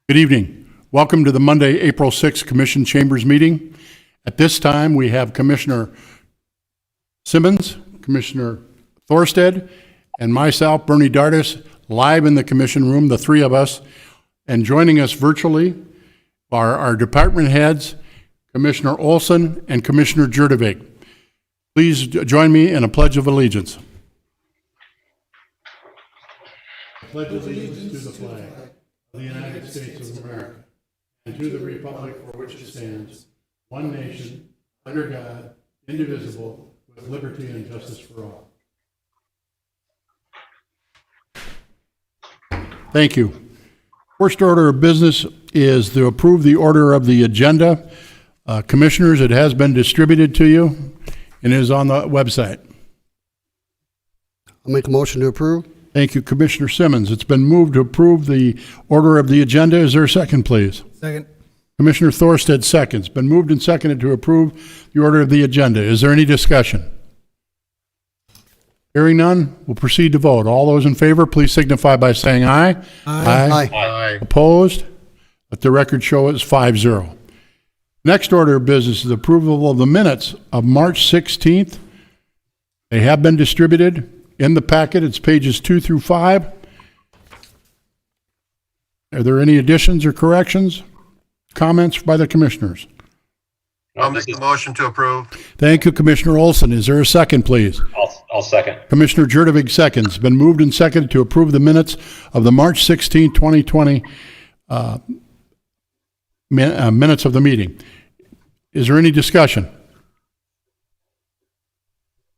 Good evening. Welcome to the Monday, April 6th Commission Chambers meeting. At this time, we have Commissioner Simmons, Commissioner Thorstead, and myself, Bernie Dardis, live in the Commission room, the three of us. And joining us virtually are our department heads, Commissioner Olson and Commissioner Jurdevig. Please join me in a Pledge of Allegiance. I pledge allegiance to the flag of the United States of America and to the republic for which it stands, one nation, under God, indivisible, with liberty and justice for all. Thank you. First order of business is to approve the order of the agenda. Commissioners, it has been distributed to you and is on the website. I'll make a motion to approve. Thank you, Commissioner Simmons. It's been moved to approve the order of the agenda. Is there a second, please? Second. Commissioner Thorstead seconds. Been moved and seconded to approve the order of the agenda. Is there any discussion? Hearing none, we'll proceed to vote. All those in favor, please signify by saying aye. Aye. Aye. Opposed? Let the record show it's 5-0. Next order of business is approval of the minutes of March 16th. They have been distributed in the packet. It's pages 2 through 5. Are there any additions or corrections? Comments by the commissioners? I'll make the motion to approve. Thank you, Commissioner Olson. Is there a second, please? I'll second. Commissioner Jurdevig seconds. Been moved and seconded to approve the minutes of the March 16, 2020 minutes of the meeting. Is there any discussion?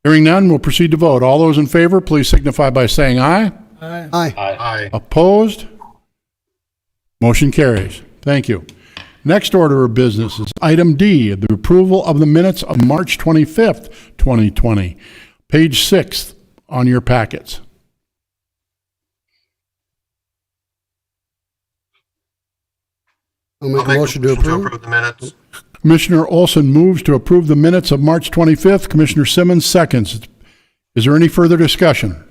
Hearing none, we'll proceed to vote. All those in favor, please signify by saying aye. Aye. Aye. Opposed? Motion carries. Thank you. Next order of business is item D, the approval of the minutes of March 25th, 2020, page 6 on your packets. I'll make a motion to approve. the minutes. Commissioner Olson moves to approve the minutes of March 25th. Commissioner Simmons seconds. Is there any further discussion?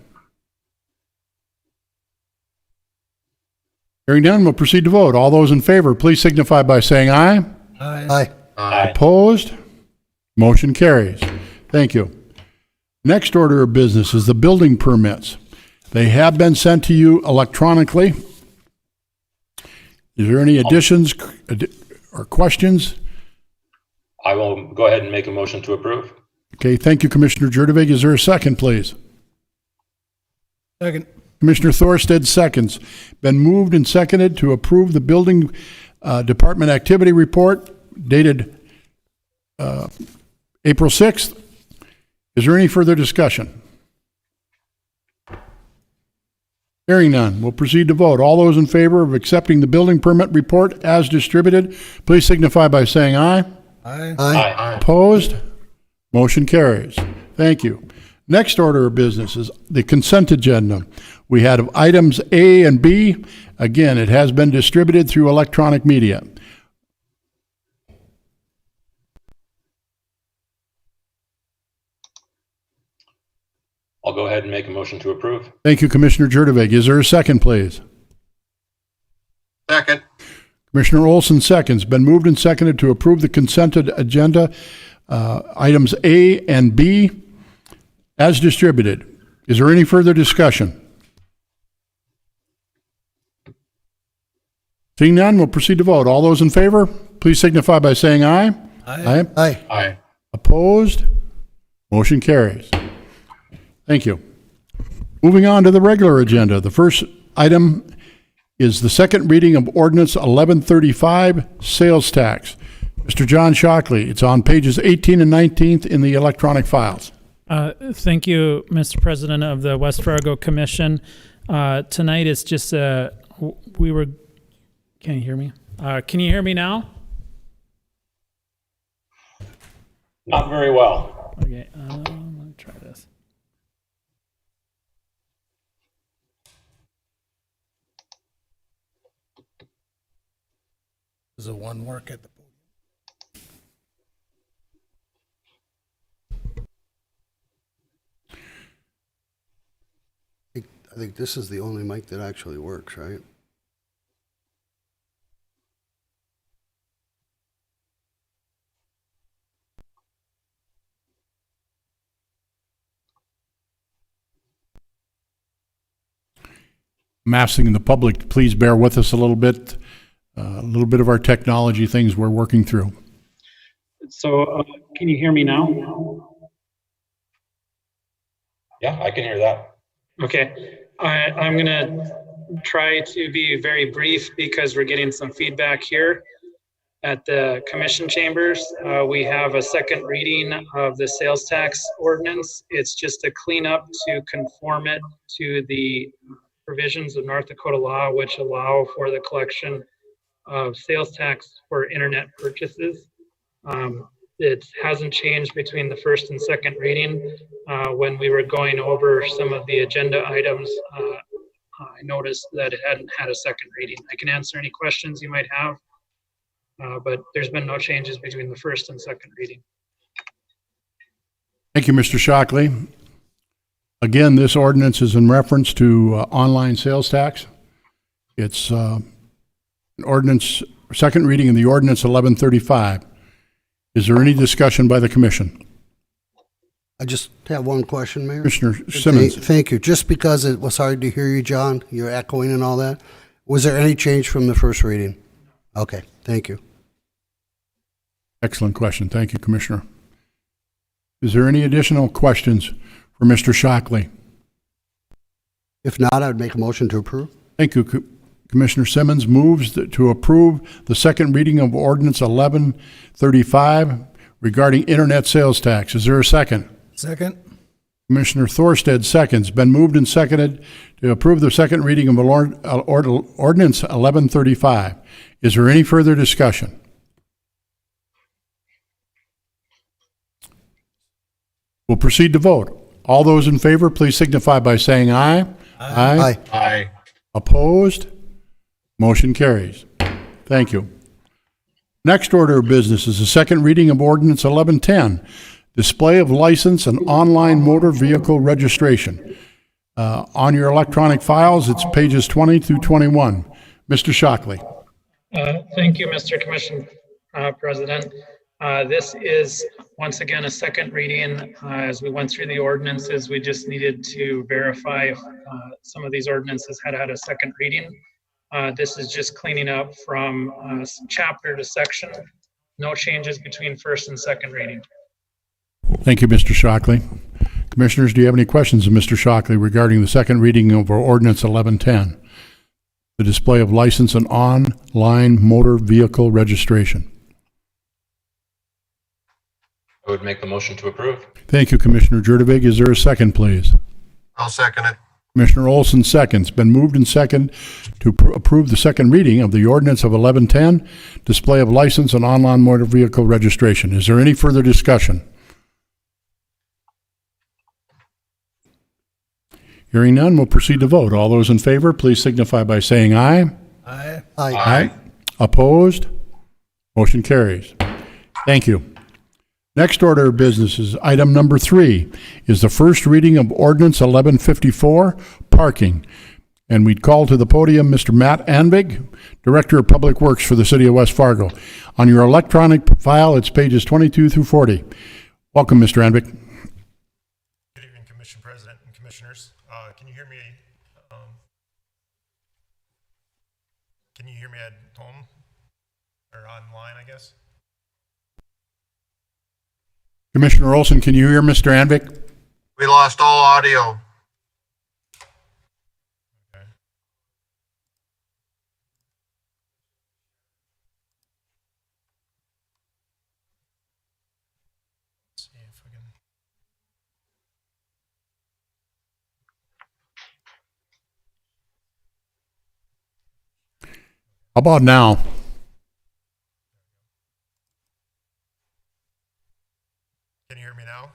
Hearing none, we'll proceed to vote. All those in favor, please signify by saying aye. Aye. Aye. Opposed? Motion carries. Thank you. Next order of business is the building permits. They have been sent to you electronically. Is there any additions or questions? I will go ahead and make a motion to approve. Okay, thank you, Commissioner Jurdevig. Is there a second, please? Second. Commissioner Thorstead seconds. Been moved and seconded to approve the building department activity report dated April 6th. Is there any further discussion? Hearing none, we'll proceed to vote. All those in favor of accepting the building permit report as distributed, please signify by saying aye. Aye. Aye. Opposed? Motion carries. Thank you. Next order of business is the consent agenda. We had items A and B. Again, it has been distributed through electronic media. I'll go ahead and make a motion to approve. Thank you, Commissioner Jurdevig. Is there a second, please? Second. Commissioner Olson seconds. Been moved and seconded to approve the consented agenda, items A and B as distributed. Is there any further discussion? Seeing none, we'll proceed to vote. All those in favor, please signify by saying aye. Aye. Aye. Aye. Opposed? Motion carries. Thank you. Moving on to the regular agenda. The first item is the second reading of Ordinance 1135, sales tax. Mr. John Shockley, it's on pages 18 and 19 in the electronic files. Thank you, Mr. President of the West Fargo Commission. Tonight is just can you hear me? Can you hear me now? Not very well. Okay, let me try this. Does the one work at the podium? I think this is the only mic that actually works, right? I'm asking the public to please bear with us a little bit of our technology things we're working through. So, can you hear me now? Yeah, I can hear that. Okay, I'm gonna try to be very brief because we're getting some feedback here at the commission chambers. We have a second reading of the sales tax ordinance. It's just a cleanup to conform it to the provisions of North Dakota law, which allow for the collection of sales tax for internet purchases. It hasn't changed between the first and second reading. When we were going over some of the agenda items, I noticed that it hadn't had a second reading. I can answer any questions you might have, but there's been no changes between the first and second reading. Thank you, Mr. Shockley. Again, this ordinance is in reference to online sales tax. It's an ordinance, second reading of the ordinance 1135. Is there any discussion by the commission? I just have one question, Mayor. Commissioner Simmons. Thank you. Just because it was hard to hear you, John, you're echoing and all that, was there any change from the first reading? Okay, thank you. Excellent question. Thank you, Commissioner. Is there any additional questions for Mr. Shockley? If not, I would make a motion to approve. Thank you. Commissioner Simmons moves to approve the second reading of ordinance 1135 regarding internet sales tax. Is there a second? Second. Commissioner Thorstead seconds. Been moved and seconded to approve the second reading of ordinance 1135. Is there any further discussion? We'll proceed to vote. All those in favor, please signify by saying aye. Aye. Aye. Opposed? Motion carries. Thank you. Next order of business is the second reading of ordinance 1110, display of license and online motor vehicle registration. On your electronic files, it's pages 20 through 21. Mr. Shockley. Thank you, Mr. Commission President. This is once again a second reading. As we went through the ordinances, we just needed to verify if some of these ordinances had had a second reading. This is just cleaning up from chapter to section. No changes between first and second reading. Thank you, Mr. Shockley. Commissioners, do you have any questions of Mr. Shockley regarding the second reading of our ordinance 1110, the display of license and online motor vehicle registration? I would make the motion to approve. Thank you, Commissioner Jurdevig. Is there a second, please? I'll second it. Commissioner Olson seconds. Been moved and second to approve the second reading of the ordinance of 1110, display of license and online motor vehicle registration. Is there any further discussion? Hearing none, we'll proceed to vote. All those in favor, please signify by saying aye. Aye. Aye. Opposed? Motion carries. Thank you. Next order of business is item number 3, is the first reading of ordinance 1154, parking. And we'd call to the podium Mr. Matt Anvig, Director of Public Works for the City of West Fargo. On your electronic file, it's pages 22 through 40. Welcome, Mr. Anvig. Good evening, Commission President and Commissioners. Can you hear me? Can you hear me at home or online, I guess? Commissioner Olson, can you hear Mr. Anvik? We lost all audio. Okay. Let's see if we can. How about now? Can you hear me now?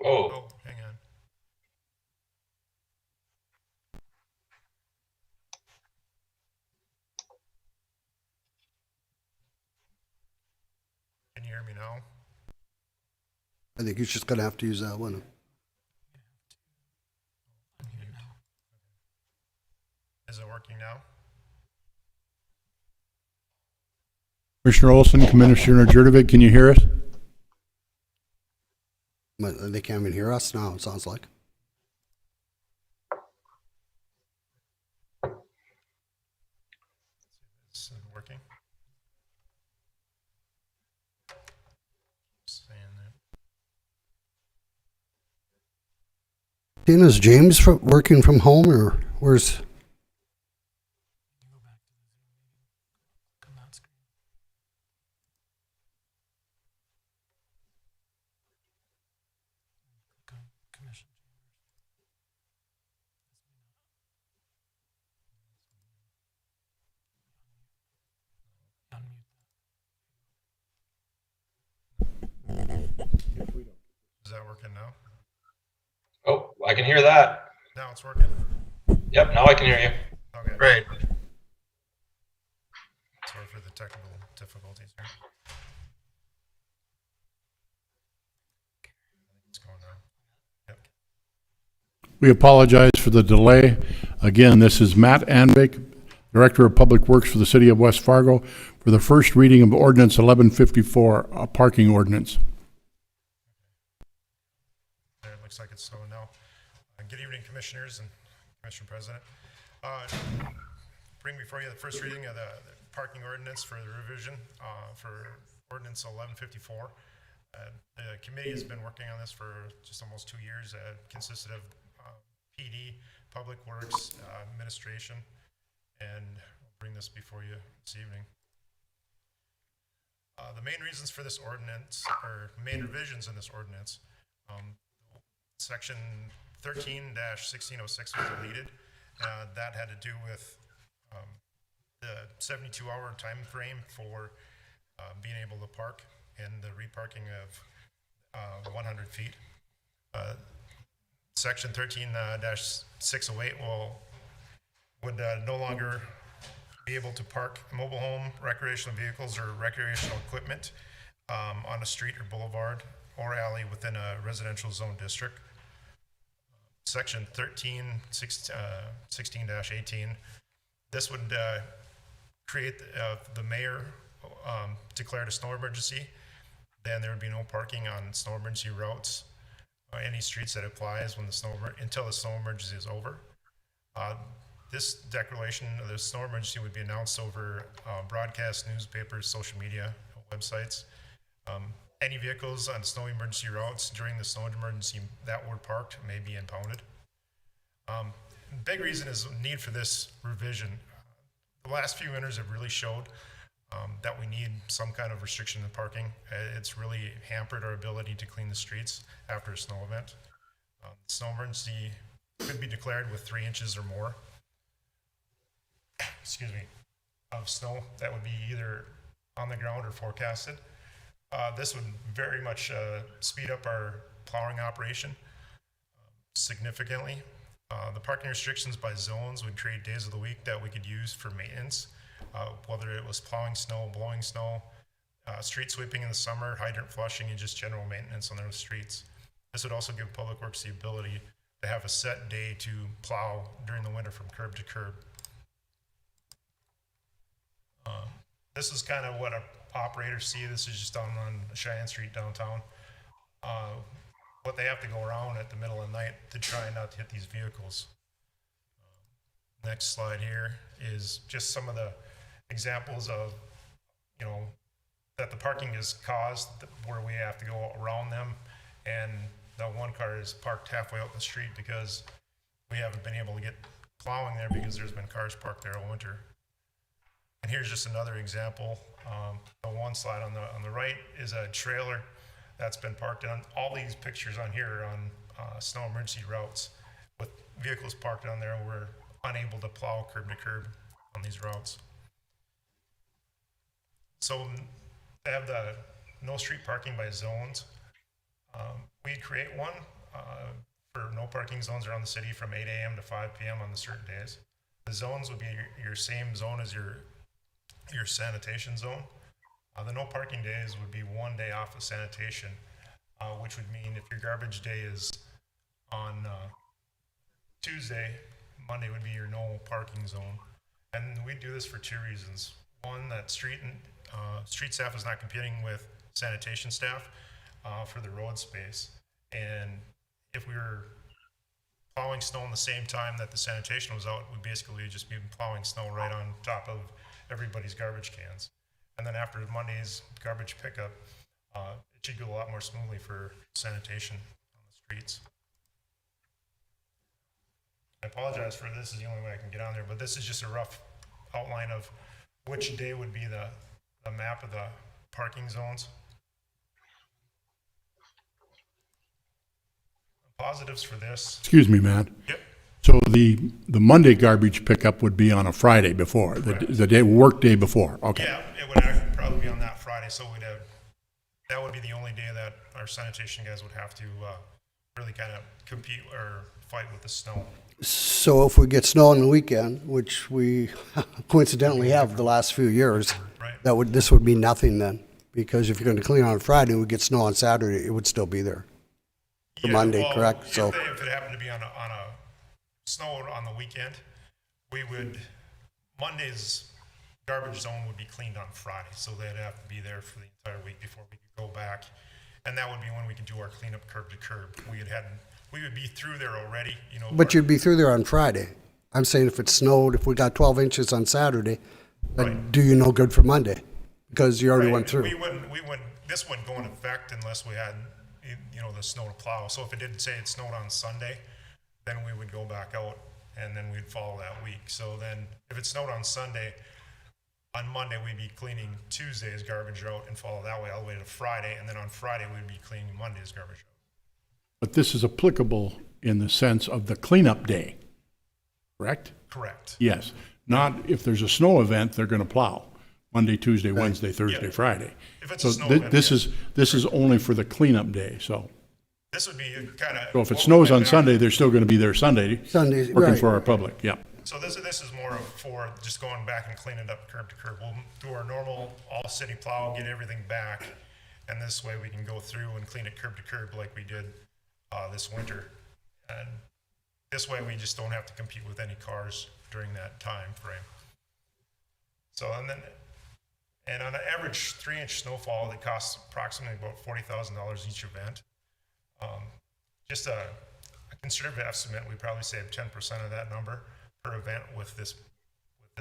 Oh, Oh, hang on. Can you hear me now? I think you're just gonna have to use that one. Is it working now? Commissioner Olson, Commissioner Jurdevig, can you hear us? But they can't even hear us now, it sounds like. parking. Saying that. Tina, is James working from home, or where's? Is that working now? Oh, I can hear that. Now it's working? Yep, now I can hear you. Okay. Great. Sorry for the technical difficulties here. It's going now. Yep. We apologize for the delay. Again, this is Matt Anvik, Director of Public Works for the City of West Fargo, for the first reading of Ordinance 1154, a parking ordinance. There, it looks like it's slowing now. Good evening, Commissioners and Commissioner President. Bring before you the first reading of the parking ordinance for the revision for Ordinance 1154. The committee has been working on this for just almost 2 years. Consisted of PD, Public Works, Administration, and I'll bring this before you this evening. The main reasons for this ordinance, or main revisions in this ordinance, Section 13-1606 was deleted. That had to do with the 72-hour time frame for being able to park and the reparking of 100 feet. Section 13-608 would no longer be able to park mobile home, recreational vehicles, or recreational equipment on a street or boulevard or alley within a residential zone district. Section 16-18, this would create the mayor declared a snow emergency. Then there would be no parking on snow emergency routes or any streets that applies when until the snow emergency is over. This declaration of the snow emergency would be announced over broadcast, newspapers, social media, websites. Any vehicles on snow emergency routes during the snow emergency that were parked may be impounded. Big reason is the need for this revision. The last few winters have really showed that we need some kind of restriction in parking. It's really hampered our ability to clean the streets after a snow event. Snow emergency could be declared with 3 inches or more, of snow that would be either on the ground or forecasted. This would very much speed up our plowing operation significantly. The parking restrictions by zones would create days of the week that we could use for maintenance, whether it was plowing snow, blowing snow, street sweeping in the summer, hydrant flushing, and just general maintenance on those streets. This would also give Public Works the ability to have a set day to plow during the winter from curb to curb. This is kind of what our operators see. This is just on Cheyenne Street downtown. What they have to go around at the middle of the night to try not to hit these vehicles. Next slide here is just some of the examples of, that the parking is caused where we have to go around them, and the one car is parked halfway out the street because we haven't been able to get plowing there because there's been cars parked there all winter. And here's just another example. The one slide on the right is a trailer that's been parked on. All these pictures on here are on snow emergency routes with vehicles parked on there. We're unable to plow curb to curb on these routes. So they have the no street parking by zones. We create one for no parking zones around the city from 8 a.m. to 5 p.m. on the certain days. The zones would be your same zone as your sanitation zone. The no parking days would be 1 day off of sanitation, which would mean if your garbage day is on Tuesday, Monday would be your no parking zone. And we do this for 2 reasons. One, that street staff is not competing with sanitation staff for the road space. And if we were plowing snow in the same time that the sanitation was out, we'd basically just be plowing snow right on top of everybody's garbage cans. And then after Monday's garbage pickup, it should go a lot more smoothly for sanitation on the streets. I apologize for this is the only way I can get on there, but this is just a rough outline of which day would be the map of the parking zones. Positives for this. Excuse me, Matt. Yep. So the Monday garbage pickup would be on a Friday before, the day, work day before, okay. Yeah, it would actually probably be on that Friday, so we'd have, that would be the only day that our sanitation guys would have to really kind of compete or fight with the snow. So if we get snow on the weekend, which we coincidentally have the last few years, Right. this would be nothing then. Because if you're going to clean on Friday and we get snow on Saturday, it would still be there. For Yeah, Monday, well, correct? If, So if it happened to be on a snow on the weekend, we would, Monday's garbage zone would be cleaned on Friday, so they'd have to be there for the entire week before we could go back. And that would be when we could do our cleanup curb to curb. We would be through there already, you know. but you'd be through there on Friday. I'm saying if it snowed, if we got 12 inches on Saturday, then Right. do you no good for Monday? Because you already Right, went through. We wouldn't, this wouldn't go into effect unless we had, you know, the snow to plow. So if it did say it snowed on Sunday, then we would go back out and then we'd follow that week. So then if it snowed on Sunday, on Monday, we'd be cleaning Tuesday's garbage out and follow that way all the way to Friday. And then on Friday, we'd be cleaning Monday's garbage out. But this is applicable in the sense of the cleanup day, correct? Correct. Yes, not if there's a snow event, they're gonna plow, Monday, Tuesday, Wednesday, Thursday, Yeah. Friday. If it's So a snow thi- event, this yes. this is only for the cleanup day, so. This would be kind of. So if it snows on Sunday, they're still gonna be there Sunday, Sundays, working right. for our public, yeah. So this is more of for just going back and cleaning up curb to curb. We'll do our normal all city plow, get everything back, and this way we can go through and clean it curb to curb like we did this winter. And this way we just don't have to compete with any cars during that time frame. So and on an average 3-inch snowfall, it costs approximately about $40,000 each event. Just a conservative estimate, we probably save 10% of that number per event with this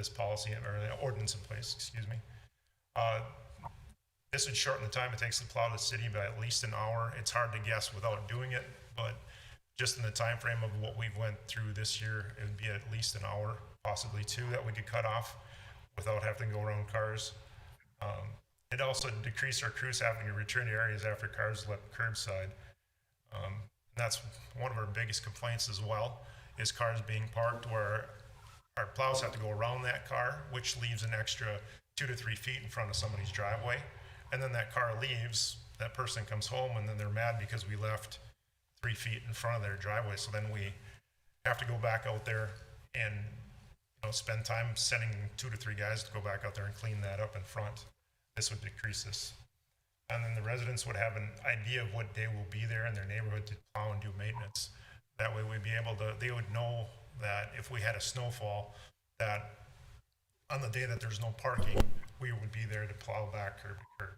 policy or the ordinance in place, excuse me. This would shorten the time it takes to plow the city by at least an hour. It's hard to guess without doing it, but just in the time frame of what we went through this year, it would be at least an hour, possibly 2, that we could cut off without having to go around cars. It also decreased our crews having to return to areas after cars left curbside. And that's one of our biggest complaints as well, is cars being parked where our plows have to go around that car, which leaves an extra 2 to 3 feet in front of somebody's driveway. And then that car leaves, that person comes home, and then they're mad because we left 3 feet in front of their driveway. So then we have to go back out there and, you know, spend time sending 2 to 3 guys to go back out there and clean that up in front. This would decrease this. And then the residents would have an idea of what day will be there in their neighborhood to plow and do maintenance. That way we'd be able to, they would know that if we had a snowfall, that on the day that there's no parking, we would be there to plow back curb to curb.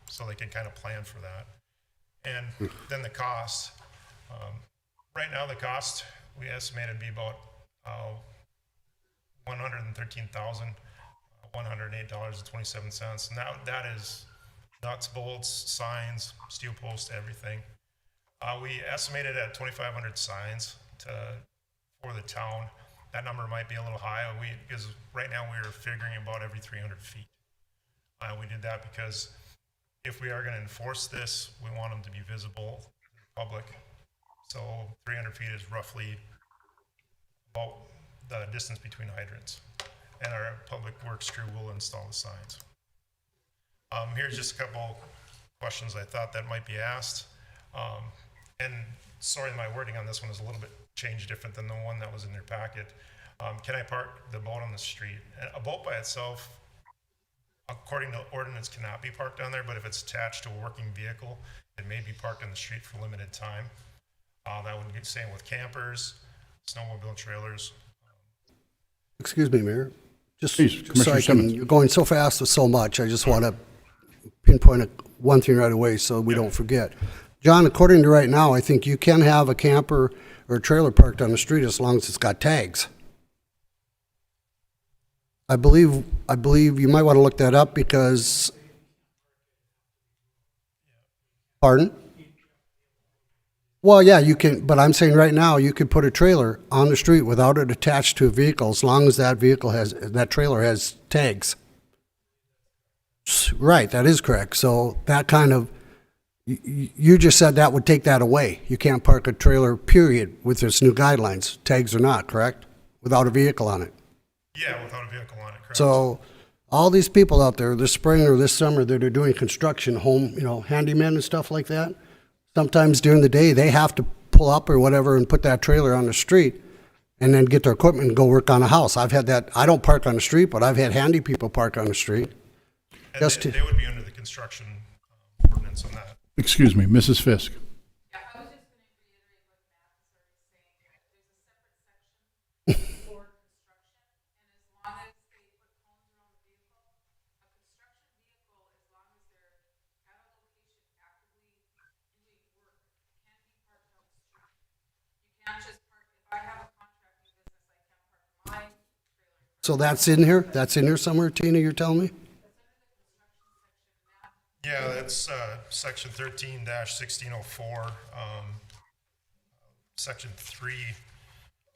So they can kind of plan for that. And then the cost, right now the cost, we estimate it'd be about $113,108.27. And that is nuts, bolts, signs, steel posts, everything. We estimated at 2,500 signs for the town. That number might be a little high, because right now we're figuring about every 300 feet. We did that because if we are going to enforce this, we want them to be visible to the public. So 300 feet is roughly about the distance between hydrants. And our public works crew will install the signs. Here's just a couple questions I thought that might be asked. And sorry, my wording on this one is a little bit changed, different than the one that was in their packet. Can I park the boat on the street? A boat by itself, according to ordinance, cannot be parked on there, but if it's attached to a working vehicle, it may be parked on the street for limited time. That would be the same with campers, snowmobile trailers. Excuse me, Mayor. Just Please, so Commissioner I Simmons. can, you're going so fast with so much, I just want to pinpoint one thing right away so we don't forget. John, according to right now, I think you can have a camper or a trailer parked on the street as long as it's got tags. I believe you might want to look that up because, pardon? Well, yeah, you can, but I'm saying right now, you could put a trailer on the street without it attached to a vehicle as long as that trailer has tags. Right, that is correct. So that kind of, you just said that would take that away. You can't park a trailer, period, with this new guidelines, tags or not, correct? Without a vehicle on it. Yeah, without a vehicle on it, correct. So all these people out there this spring or this summer that are doing construction, home, handymen and stuff like that, sometimes during the day, they have to pull up or whatever and put that trailer on the street and then get their equipment and go work on a house. I've had that. I don't park on the street, but I've had handy people park on the street. And they would be under the construction ordinance on that. Excuse me, Mrs. Fisk. Yeah, I was just going to reiterate what Matt was already saying, that there's a separate section for construction, and as long as they put cones around the vehicle, a construction vehicle, as long as they're at a location actively doing work, can be parked on the street. You can't just park, if I have a contracting business, I can't park my trailer. So that's in here? That's in here somewhere, Tina, you're telling me? Yeah, that's section 13-1604, section 3,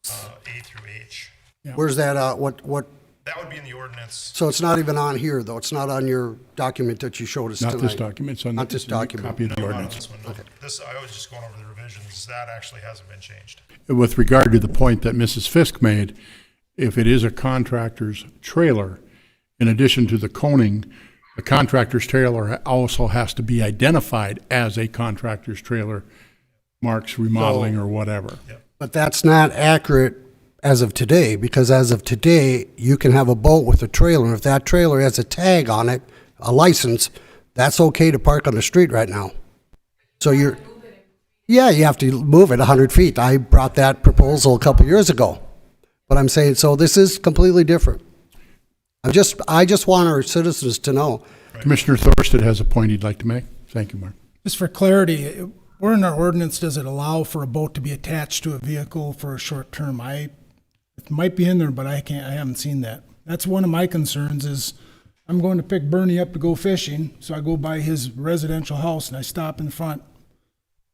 A through H. Where's that, what? That would be in the ordinance. So it's not even on here, though? It's not on your document that you showed us tonight? Not this document, it's on Not this it's a new document. copy of the No, not ordinance. this one, no. This, I was just going over the revisions. That actually hasn't been changed. With regard to the point that Mrs. Fisk made, if it is a contractor's trailer, in addition to the coning, the contractor's trailer also has to be identified as a contractor's trailer, Mark's Remodeling or whatever. But that's not accurate as of today, because as of today, you can have a boat with a trailer, and if that trailer has a tag on it, a license, that's okay to park on the street right now. So yeah, you have to move it 100 feet. I brought that proposal a couple years ago. But I'm saying, so this is completely different. I just want our citizens to know. Commissioner Thorsted has a point he'd like to make. Thank you, Mark. Just for clarity, where in our ordinance does it allow for a boat to be attached to a vehicle for a short term? It might be in there, but I haven't seen that. That's one of my concerns is I'm going to pick Bernie up to go fishing, so I go by his residential house and I stop in front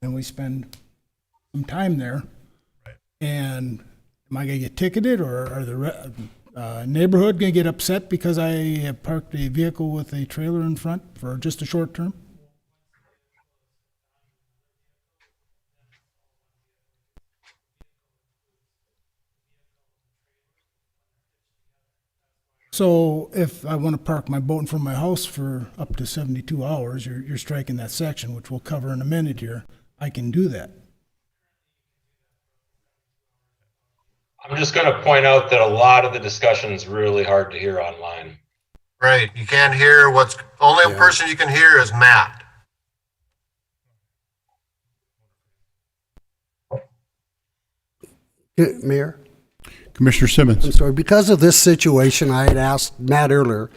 and we spend some time there. Right. And am I going to get ticketed, or are the neighborhood going to get upset because I have parked a vehicle with a trailer in front for just a short term? So if I want to park my boat in front of my house for up to 72 hours, you're striking that section, which we'll cover in a minute here. I can do that. I'm just going to point out that a lot of the discussion is really hard to hear online. Right, you can't hear only person you can hear is Matt. Mayor? Commissioner Simmons. I'm sorry, because of this situation, I had asked Matt earlier,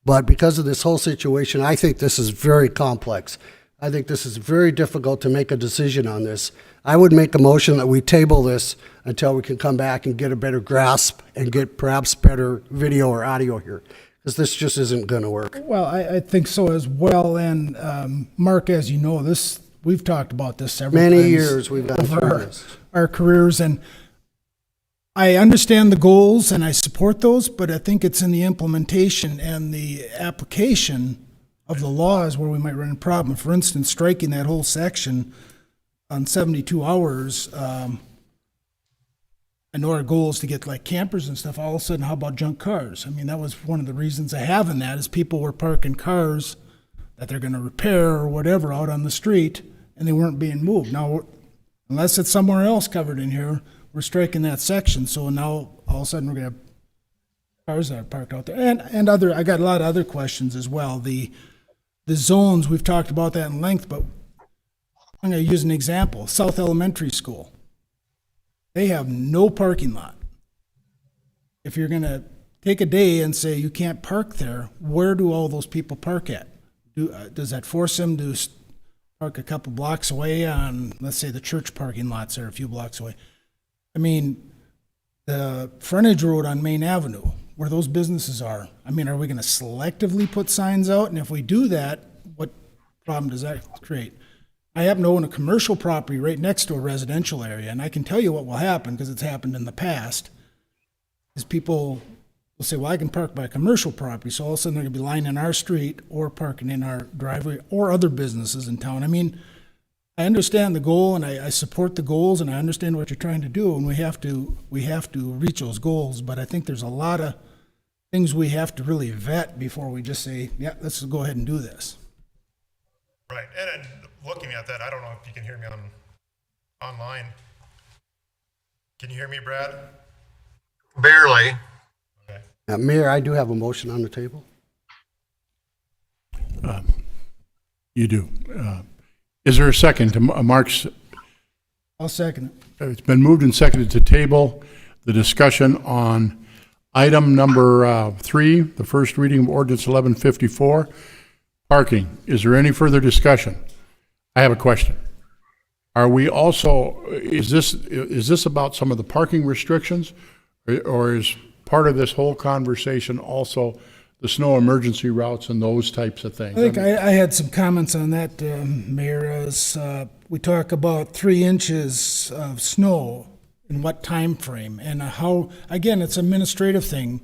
but because of this whole situation, I think this is very complex. I think this is very difficult to make a decision on this. I would make a motion that we table this until we can come back and get a better grasp and get perhaps better video or audio here, because this just isn't going to work. Well, I think so as well. And Mark, as you know, we've talked about this several times. Many years we've gone over through this. our careers, and I understand the goals and I support those, but I think it's in the implementation and the application of the laws where we might run into a problem. For instance, striking that whole section on 72 hours, I know our goal is to get like campers and stuff. All of a sudden, how about junk cars? I mean, that was one of the reasons of having that is people were parking cars that they're going to repair or whatever out on the street, and they weren't being moved. Now, unless it's somewhere else covered in here, we're striking that section. So now all of a sudden we're going to have cars that are parked out there. And other, I got a lot of other questions as well. The zones, we've talked about that in length, but I'm going to use an example. South Elementary School. They have no parking lot. If you're going to take a day and say you can't park there, where do all those people park at? Does that force them to park a couple blocks away on, let's say, the church parking lots there a few blocks away? I mean, the frontage road on Main Avenue, where those businesses are. I mean, are we gonna selectively put signs out? And if we do that, what problem does that create? I happen to own a commercial property right next to a residential area, and I can tell you what will happen, because it's happened in the past, is people will say, well, I can park by a commercial property, so all of a sudden they're gonna be lining our street or parking in our driveway or other businesses in town. I mean, I understand the goal, and I support the goals, and I understand what you're trying to do, and we have to reach those goals, but I think there's a lot of things we have to really vet before we just say, yeah, let's go ahead and do this. Right, and looking at that, I don't know if you can hear me online. Can you hear me, Brad? Barely. Okay. Mayor, I do have a motion on the table. You do. Is there a second to Mark's? I'll second it. It's been moved and seconded to table the discussion on item number 3, the first reading of ordinance 1154, parking. Is there any further discussion? I have a question. Are we also, is this about some of the parking restrictions, or is part of this whole conversation also the snow emergency routes and those types of things? I think I had some comments on that, Mayor, as we talk about 3 inches of snow in what time frame, and how, again, it's an administrative thing.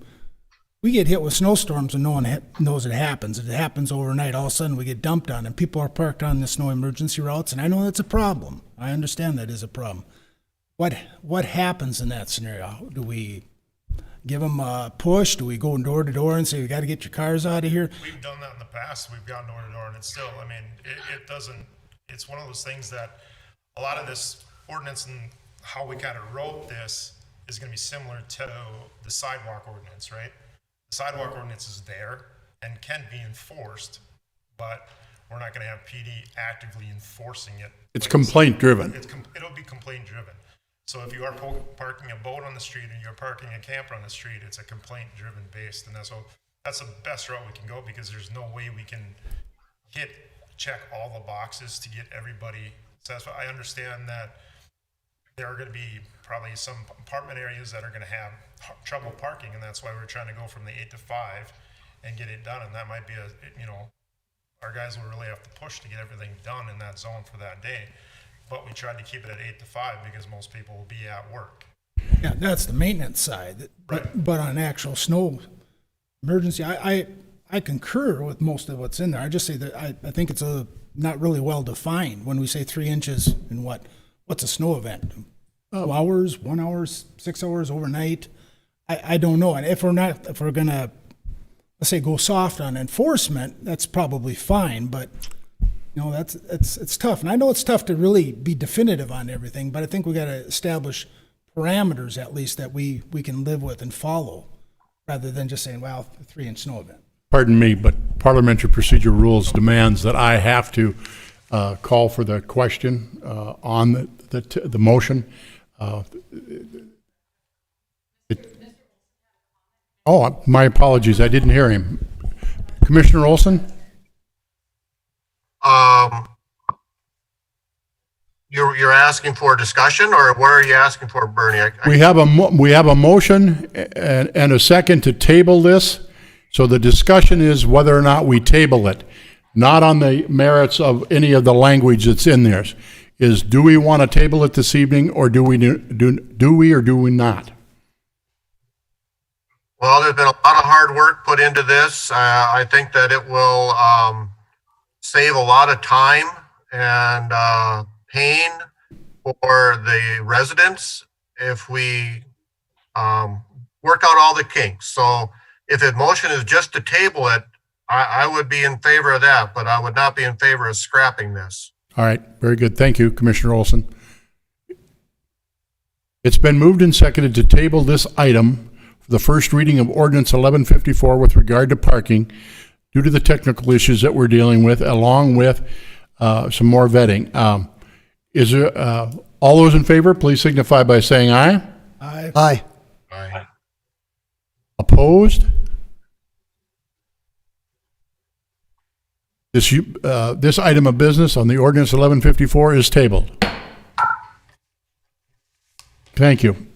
We get hit with snowstorms and no one knows it happens. It happens overnight. All of a sudden we get dumped on, and people are parked on the snow emergency routes, and I know that's a problem. I understand that is a problem. What happens in that scenario? Do we give them a push? Do we go door to door and say, we got to get your cars out of here? We've done that in the past. We've gone door to door, and it's still, I mean, it doesn't, it's one of those things that a lot of this ordinance and how we kind of wrote this is going to be similar to the sidewalk ordinance, right? The sidewalk ordinance is there and can be enforced, but we're not going to have PD actively enforcing it. It's complaint driven. It'll be complaint driven. So if you are parking a boat on the street and you're parking a camper on the street, it's a complaint driven based, and that's the best route we can go, because there's no way we can check all the boxes to get everybody satisfied. I understand that there are going to be probably some apartment areas that are going to have trouble parking, and that's why we're trying to go from the 8 to 5 and get it done. And that might be our guys will really have to push to get everything done in that zone for that day. But we tried to keep it at 8 to 5 because most people will be at work. Yeah, that's the maintenance side. Right. But on actual snow emergency, I concur with most of what's in there. I just say that I think it's not really well defined when we say 3 inches in what's a snow event? 2 hours, 1 hour, 6 hours, overnight? I don't know. And if we're gonna, let's say, go soft on enforcement, that's probably fine, but it's tough. And I know it's tough to really be definitive on everything, but I think we gotta establish parameters at least that we can live with and follow, rather than just saying, well, 3 inch snow event. Pardon me, but parliamentary procedure rules demands that I have to call for the question on the motion. My apologies, I didn't hear him. Commissioner Olson? You're asking for discussion, or where are you asking for, Bernie? We have a motion and a second to table this. So the discussion is whether or not we table it, not on the merits of any of the language that's in there. Do we want to table it this evening, or do we or do we not? Well, there's been a lot of hard work put into this. I think that it will save a lot of time and pain for the residents if we work out all the kinks. So if the motion is just to table it, I would be in favor of that, but I would not be in favor of scrapping this. All right, very good. Thank you, Commissioner Olson. It's been moved and seconded to table this item for the first reading of Ordinance 1154 with regard to parking due to the technical issues that we're dealing with, along with some more vetting. Is there all those in favor, please signify by saying aye. Aye. Aye. Opposed? This item of business on the Ordinance 1154 is tabled. Thank you.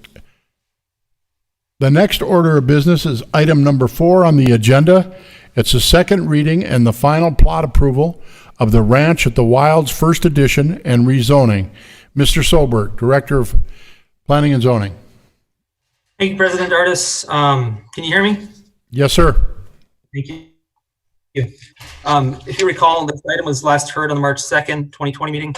The next order of business is item number 4 on the agenda. It's the second reading and the final plot approval of the Ranch at the Wilds First Edition and rezoning. Mr. Solberg, Director of Planning and Zoning. Thank you, President Artis. Can you hear me? Yes, sir. Thank you. If you recall, this item was last heard on the March 2nd, 2020 meeting.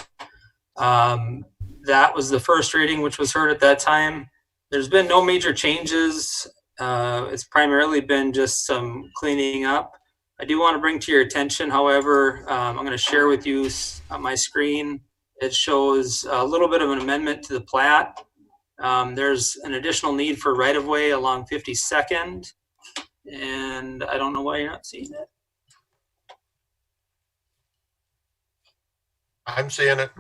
That was the first reading, which was heard at that time. There's been no major changes. It's primarily been just some cleaning up. I do want to bring to your attention, however, I'm going to share with you on my screen. It shows a little bit of an amendment to the plat. There's an additional need for right-of-way along 52nd, and I don't know why you're not seeing it. I'm seeing it.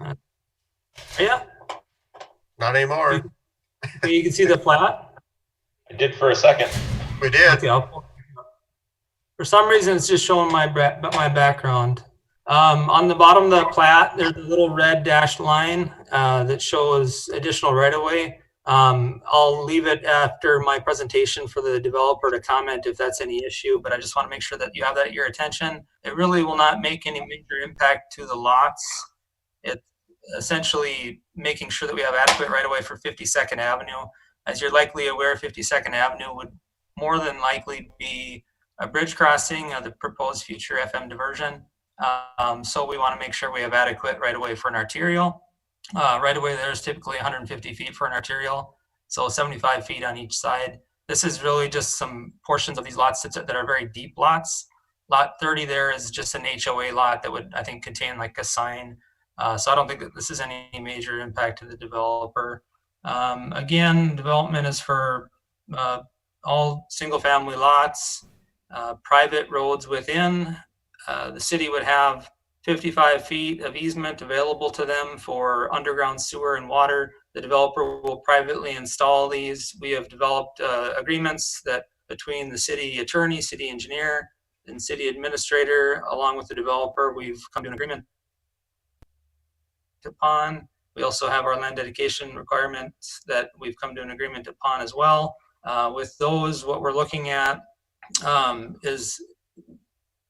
Yeah, Not anymore. you can see the plat. I did for a second. We did. Okay, I'll pull it up. For some reason, it's just showing my background. On the bottom of the plat, there's a little red dashed line that shows additional right-of-way. I'll leave it after my presentation for the developer to comment if that's any issue, but I just want to make sure that you have that at your attention. It really will not make any major impact to the lots. It's essentially making sure that we have adequate right-of-way for 52nd Avenue. As you're likely aware, 52nd Avenue would more than likely be a bridge crossing of the proposed future FM diversion. So we want to make sure we have adequate right-of-way for an arterial. Right-of-way there is typically 150 feet for an arterial, so 75 feet on each side. This is really just some portions of these lots that are very deep lots. Lot 30 there is just an HOA lot that would, I think, contain like a sign. So I don't think that this is any major impact to the developer. Again, development is for all single-family lots, private roads within. The city would have 55 feet of easement available to them for underground sewer and water. The developer will privately install these. We have developed agreements that between the city attorney, city engineer, and city administrator, along with the developer, we've come to an agreement upon. We also have our land dedication requirements that we've come to an agreement upon as well. With those, what we're looking at is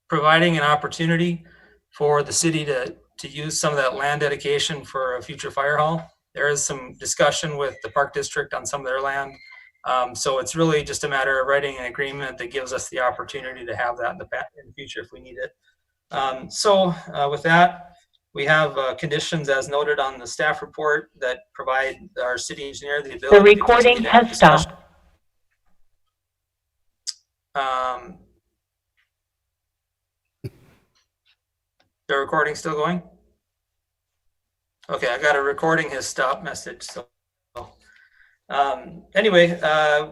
providing an opportunity for the city to use some of that land dedication for a future fire hall. There is some discussion with the Park District on some of their land. So it's really just a matter of writing an agreement that gives us the opportunity to have that in the future if we need it. With that, we have conditions as noted on the staff report that provide our city engineer the ability. The recording has stopped. The recording still going? Okay, I got a recording has stopped message. So anyway,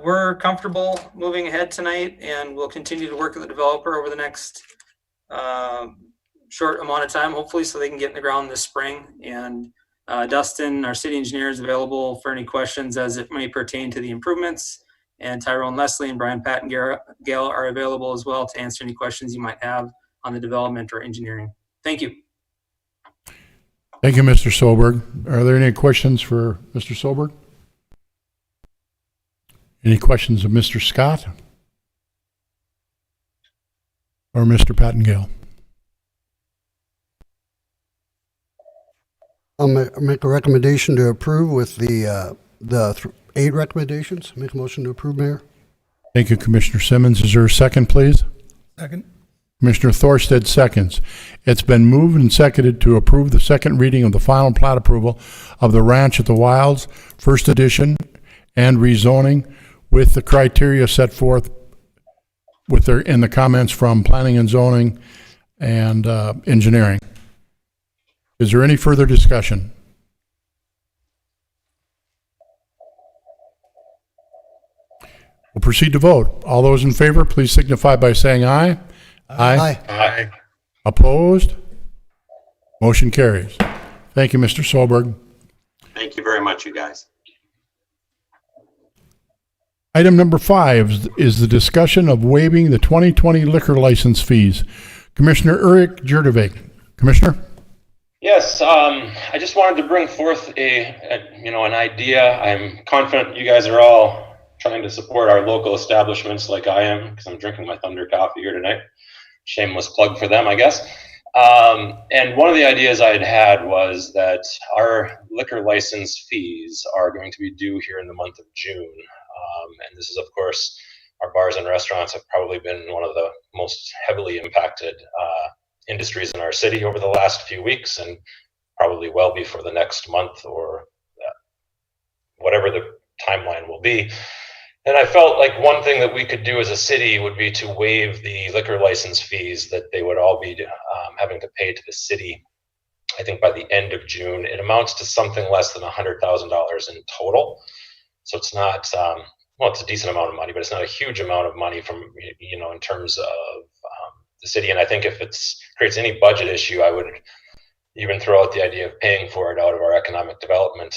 we're comfortable moving ahead tonight, and we'll continue to work with the developer over the next short amount of time, hopefully, so they can get in the ground this spring. And Dustin, our city engineer, is available for any questions as it may pertain to the improvements. And Tyrone Leslie and Brian Pattengale are available as well to answer any questions you might have on the development or engineering. Thank you. Thank you, Mr. Solberg. Are there any questions for Mr. Solberg? Any questions of Mr. Scott? Or Mr. Pattengale? I'll make a recommendation to approve with the 8 recommendations. Make a motion to approve, Mayor. Thank you, Commissioner Simmons. Is there a second, please? Second. Commissioner Thorsted seconds. It's been moved and seconded to approve the second reading of the final plat approval of the Ranch at the Wilds, First Edition, and rezoning with the criteria set forth in the comments from Planning and Zoning and Engineering. Is there any further discussion? We'll proceed to vote. All those in favor, please signify by saying aye. Aye. Aye. Opposed? Motion carries. Thank you, Mr. Solberg. Thank you very much, you guys. Item number 5 is the discussion of waiving the 2020 liquor license fees. Commissioner Eric Jurdevig. Commissioner? Yes, I just wanted to bring forth an idea. I'm confident you guys are all trying to support our local establishments like I am, because I'm drinking my Thunder coffee here tonight. Shameless plug for them, I guess. And one of the ideas I had was that our liquor license fees are going to be due here in the month of June. And this is, of course, our bars and restaurants have probably been one of the most heavily impacted industries in our city over the last few weeks, and probably will be for the next month or whatever the timeline will be. And I felt like one thing that we could do as a city would be to waive the liquor license fees that they would all be having to pay to the city. I think by the end of June, it amounts to something less than $100,000 in total. So it's not, well, it's a decent amount of money, but it's not a huge amount of money from, in terms of the city. And I think if it creates any budget issue, I would even throw out the idea of paying for it out of our economic development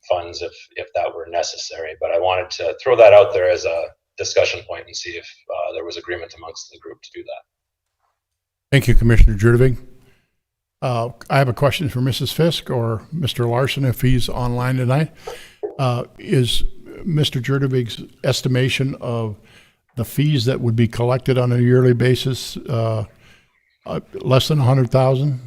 funds if that were necessary. But I wanted to throw that out there as a discussion point and see if there was agreement amongst the group to do that. Thank you, Commissioner Jurdevig. I have a question for Mrs. Fisk or Mr. Larson if he's online tonight. Is Mr. Jurdevig's estimation of the fees that would be collected on a yearly basis less than 100,000?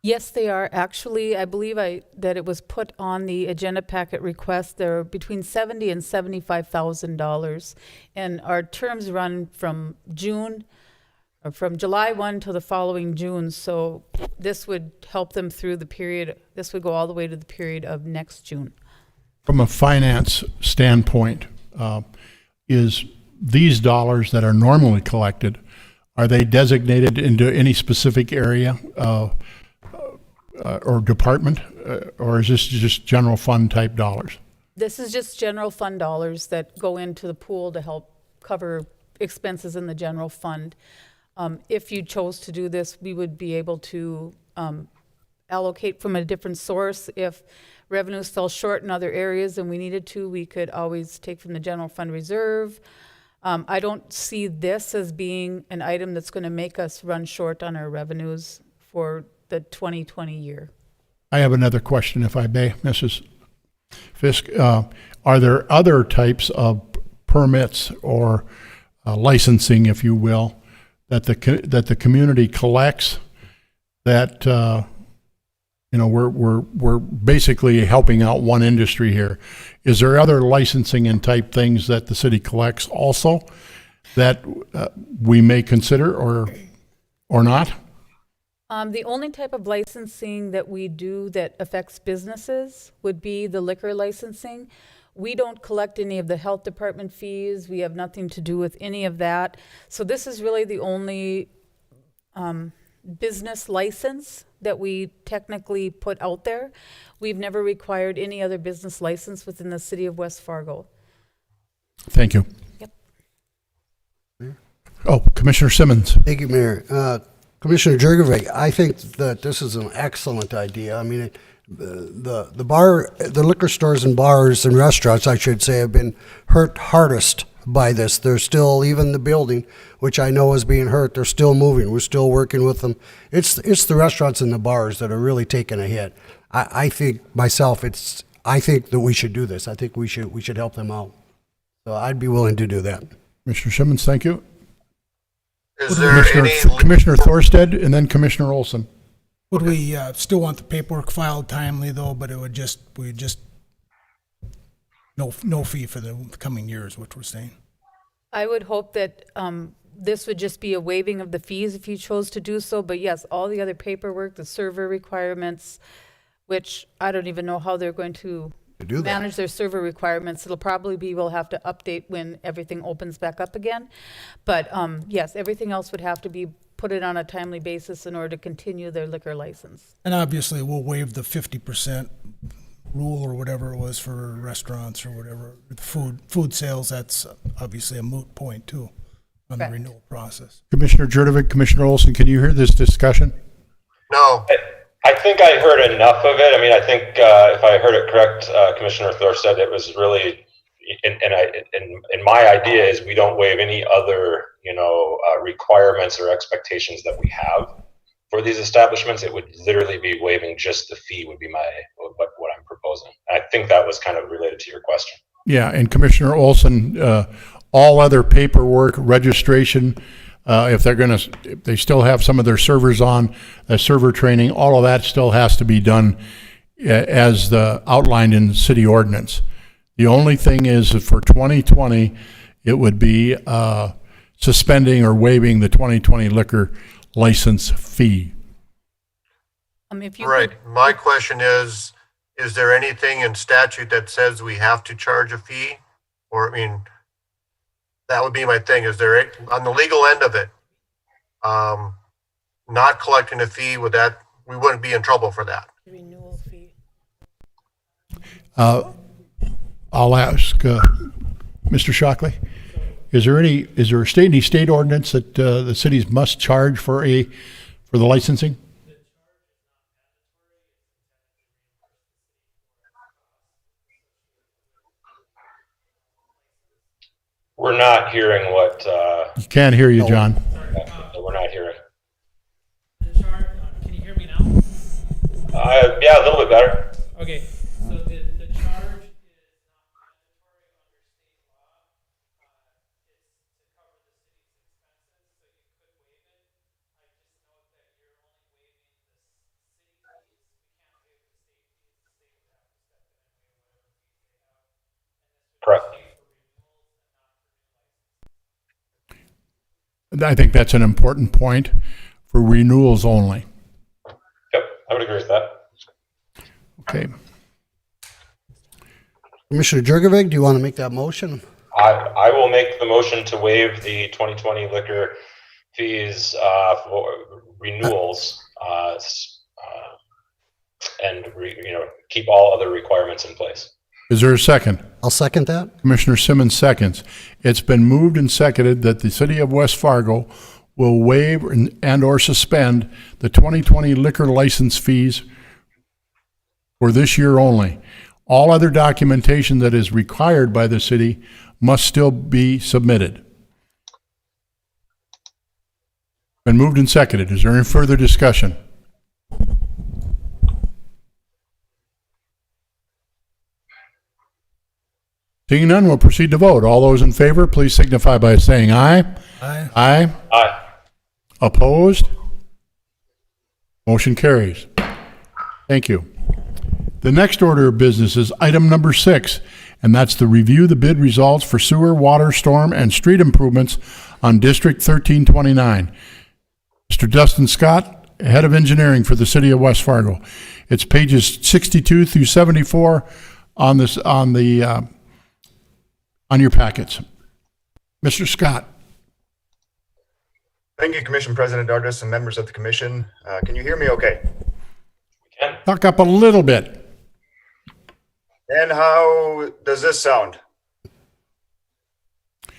Yes, they are. Actually, I believe that it was put on the agenda packet request. They're between $70,000 and $75,000, and our terms run from July 1 to the following June. So this would help them through the period. This would go all the way to the period of next June. From a finance standpoint, is these dollars that are normally collected, are they designated into any specific area or department, or is this just general fund type dollars? This is just general fund dollars that go into the pool to help cover expenses in the general fund. If you chose to do this, we would be able to allocate from a different source. If revenues fell short in other areas and we needed to, we could always take from the general fund reserve. I don't see this as being an item that's going to make us run short on our revenues for the 2020 year. I have another question, if I may, Mrs. Fisk. Are there other types of permits or licensing, if you will, that the community collects that we're basically helping out one industry here? Is there other licensing and type things that the city collects also that we may consider or not? The only type of licensing that we do that affects businesses would be the liquor licensing. We don't collect any of the health department fees. We have nothing to do with any of that. So this is really the only business license that we technically put out there. We've never required any other business license within the city of West Fargo. Thank you. Yep. Oh, Commissioner Simmons. Thank you, Mayor. Commissioner Jurgovich, I think that this is an excellent idea. I mean, the liquor stores and bars and restaurants, I should say, have been hurt hardest by this. They're still, even the building, which I know is being hurt, they're still moving. We're still working with them. It's the restaurants and the bars that are really taking a hit. I think myself, I think that we should do this. I think we should help them out. So I'd be willing to do that. Commissioner Simmons, thank you. Is there any? Commissioner Thorstead and then Commissioner Olson. Would we still want the paperwork filed timely though, but it would just, no fee for the coming years, what we're saying. I would hope that this would just be a waiving of the fees if you chose to do so. But yes, all the other paperwork, the server requirements, which I don't even know how they're going to do that. Manage their server requirements. It'll probably be, we'll have to update when everything opens back up again. But yes, everything else would have to be put in on a timely basis in order to continue their liquor license. And obviously we'll waive the 50% rule or whatever it was for restaurants or whatever. Food sales, that's obviously a moot point too on Correct. the renewal process. Commissioner Jurdovic, Commissioner Olson, can you hear this discussion? No. I think I heard enough of it. I mean, I think if I heard it correct, Commissioner Thorstead, it was really, and my idea is we don't waive any other, requirements or expectations that we have for these establishments. It would literally be waiving just the fee would be what I'm proposing. I think that was kind of related to your question. Yeah, and Commissioner Olson, all other paperwork, registration, if they still have some of their servers on, server training, all of that still has to be done as outlined in the city ordinance. The only thing is that for 2020, it would be suspending or waiving the 2020 liquor license fee. If you Right. could- My question is there anything in statute that says we have to charge a fee? Or, I mean, that would be my thing. Is there, on the legal end of it, not collecting a fee, we wouldn't be in trouble for that? renewal fee. I'll ask Mr. Shockley, is there any state ordinance that the cities must charge for the licensing? We're not hearing what, Can't hear you, John. we're not hearing. The charge, can you hear me now? Yeah, a little bit better. Okay, so the charge is not mandatory under state law. It's to cover the city's expenses, so you could waive it. I just note that you're only waiving the city fees. We can't waive the state fees. The state would have to step in and waive whatever fees they have. And this would Correct. be for renewals and not for new licenses. I think that's an important point for renewals only. Yep, I would agree with that. Okay. Commissioner Jurgovec, do you want to make that motion? I will make the motion to waive the 2020 liquor fees for renewals and keep all other requirements in place. Is there a second? I'll second that. Commissioner Simmons seconds. It's been moved and seconded that the city of West Fargo will waive and or suspend the 2020 liquor license fees for this year only. All other documentation that is required by the city must still be submitted. Been moved and seconded. Is there any further discussion? Seeing none, we'll proceed to vote. All those in favor, please signify by saying aye. Aye. Aye. Aye. Opposed? Motion carries. Thank you. The next order of business is item number 6, and that's to review the bid results for sewer, water, storm, and street improvements on District 1329. Mr. Dustin Scott, Head of Engineering for the City of West Fargo. It's pages 62 through 74 on your packets. Mr. Scott. Thank you, Commission President Dargis and members of the commission. Can you hear me okay? We can. Talk up a little bit. And how does this sound?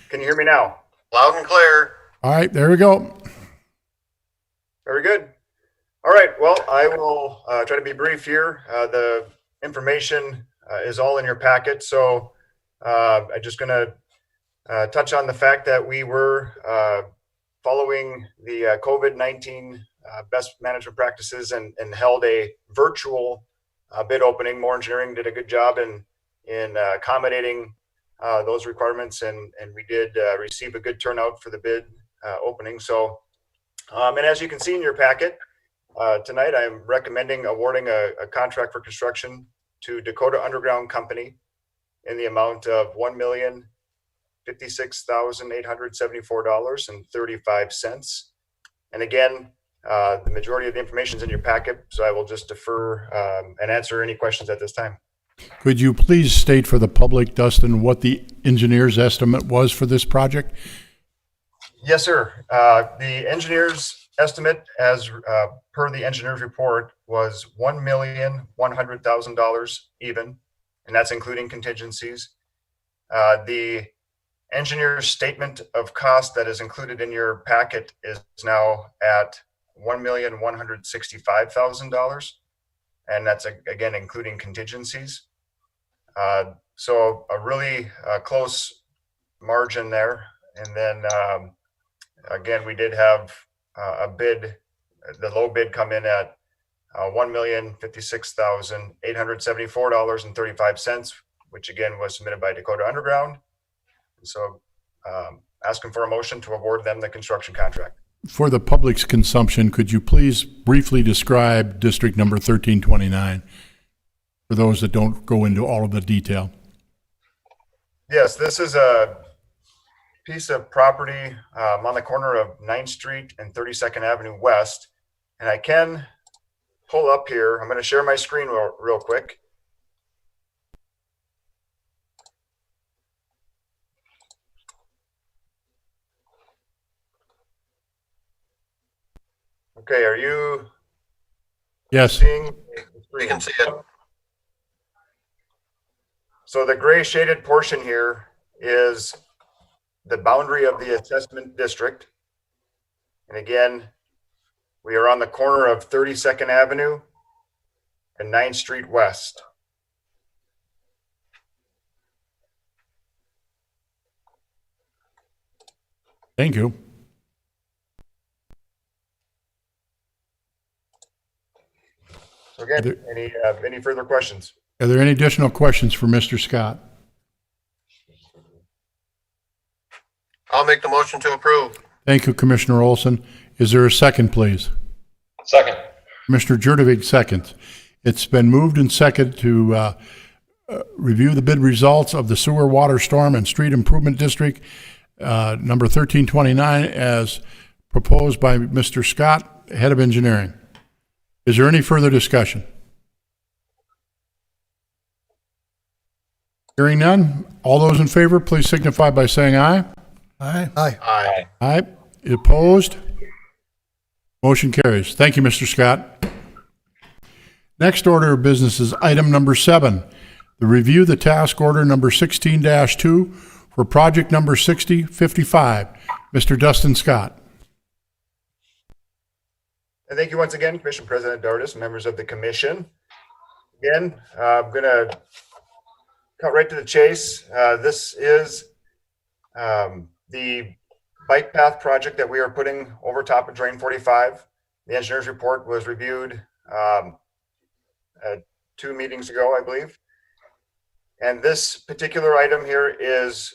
Can you hear me now? Loud and clear. All right, there we go. Very good. All right, well, I will try to be brief here. The information is all in your packet, so I'm just going to touch on the fact that we were following the COVID-19 best management practices and held a virtual bid opening. More Engineering did a good job in accommodating those requirements, and we did receive a good turnout for the bid opening. So, and as you can see in your packet, tonight I'm recommending awarding a contract for construction to Dakota Underground Company in the amount of $1,056,874.35. And again, the majority of the information is in your packet, so I will just defer and answer any questions at this time. Could you please state for the public, Dustin, what the engineer's estimate was for this project? Yes, sir. The engineer's estimate, as per the engineer's report, was $1,100,000 even, and that's including contingencies. The engineer's statement of cost that is included in your packet is now at $1,165,000, and that's again including contingencies. So a really close margin there. And then again, we did have a bid, the low bid come in at $1,056,874.35, which again was submitted by Dakota Underground. So asking for a motion to award them the construction contract. For the public's consumption, could you please briefly describe district number 1329 for those that don't go into all of the detail? Yes, this is a piece of property on the corner of 9th Street and 32nd Avenue West. And I can pull up here. I'm going to share my screen real quick. Okay, are you Yes. seeing the You screen? can see it. So the gray shaded portion here is the boundary of the assessment district. And again, we are on the corner of 32nd Avenue and 9th Street West. Thank you. So again, any further questions? Are there any additional questions for Mr. Scott? I'll make the motion to approve. Thank you, Commissioner Olson. Is there a second, please? Second. Commissioner Jurdevig seconds. It's been moved and seconded to review the bid results of the sewer, water, storm, and street improvement district, number 1329, as proposed by Mr. Scott, head of engineering. Is there any further discussion? Hearing none, all those in favor, please signify by saying aye. Aye. Aye. Aye. Aye. Opposed? Motion carries. Thank you, Mr. Scott. Next order of business is item number 7, the review the task order number 16-2 for project number 6055. Mr. Dustin Scott. And thank you once again, Commission President Dardis, members of the commission. Again, I'm going to cut right to the chase. This is the bike path project that we are putting over top of Drain 45. The engineer's report was reviewed 2 meetings ago, I believe. And this particular item here is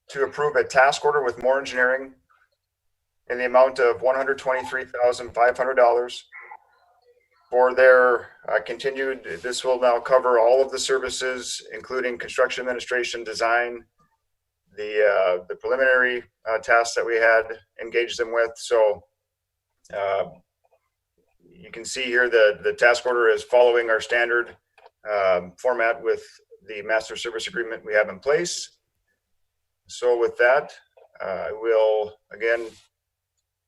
to approve a task order with More Engineering in the amount of $123,500 for their continued, this will now cover all of the services, including construction administration, design, the preliminary tasks that we had engaged them with. So you can see here the task order is following our standard format with the master service agreement we have in place. So with that, I will again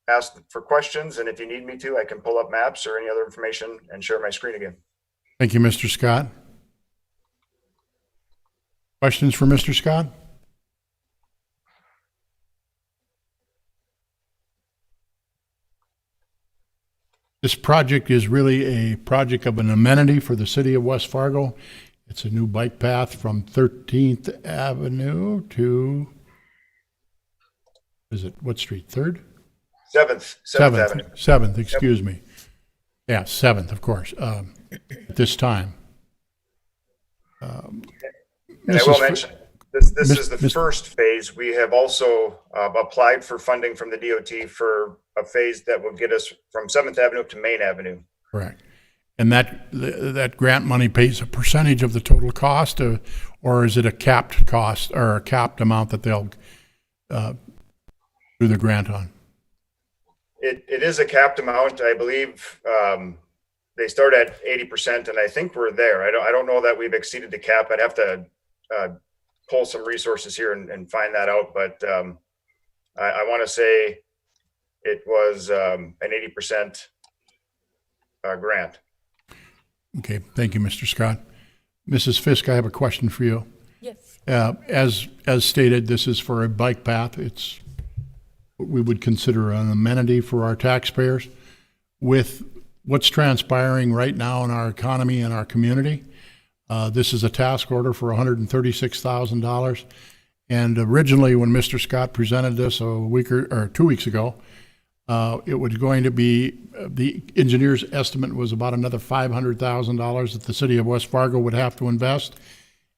ask for questions, and if you need me to, I can pull up maps or any other information and share my screen again. Thank you, Mr. Scott. Questions for Mr. Scott? This project is really a project of an amenity for the city of West Fargo. It's a new bike path from 13th Avenue to, is it, what street, 3rd? 7th Avenue. 7th, excuse me. Yeah, 7th, of course, at this time. And I will mention, this is the first phase. We have also applied for funding from the DOT for a phase that will get us from 7th Avenue up to Main Avenue. Correct. And that grant money pays a percentage of the total cost, or is it a capped cost or a capped amount that they'll do the grant on? It is a capped amount. I believe they start at 80%, and I think we're there. I don't know that we've exceeded the cap. I'd have to pull some resources here and find that out. But I want to say it was an 80% grant. Okay, thank you, Mr. Scott. Mrs. Fisk, I have a question for you. Yes. As stated, this is for a bike path. It's what we would consider an amenity for our taxpayers. With what's transpiring right now in our economy and our community, this is a task order for $136,000. And originally, when Mr. Scott presented this a week or 2 weeks ago, it was going to be, the engineer's estimate was about another $500,000 that the city of West Fargo would have to invest.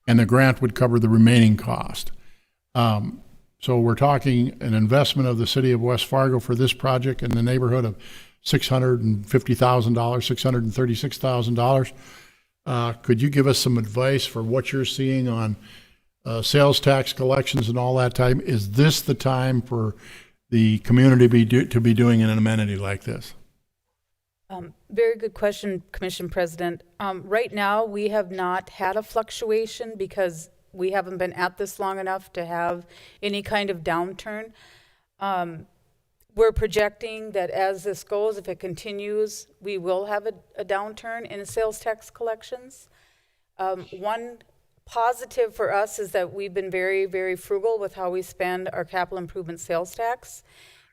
and the grant would cover the remaining cost. So we're talking an investment of the city of West Fargo for this project in the neighborhood of $650,000, $636,000. Could you give us some advice for what you're seeing on sales tax collections and all that time? Is this the time for the community to be doing an amenity like this? Very good question, Commission President. Right now, we have not had a fluctuation because we haven't been at this long enough to have any kind of downturn. We're projecting that as this goes, if it continues, we will have a downturn in sales tax collections. One positive for us is that we've been very, very frugal with how we spend our capital improvement sales tax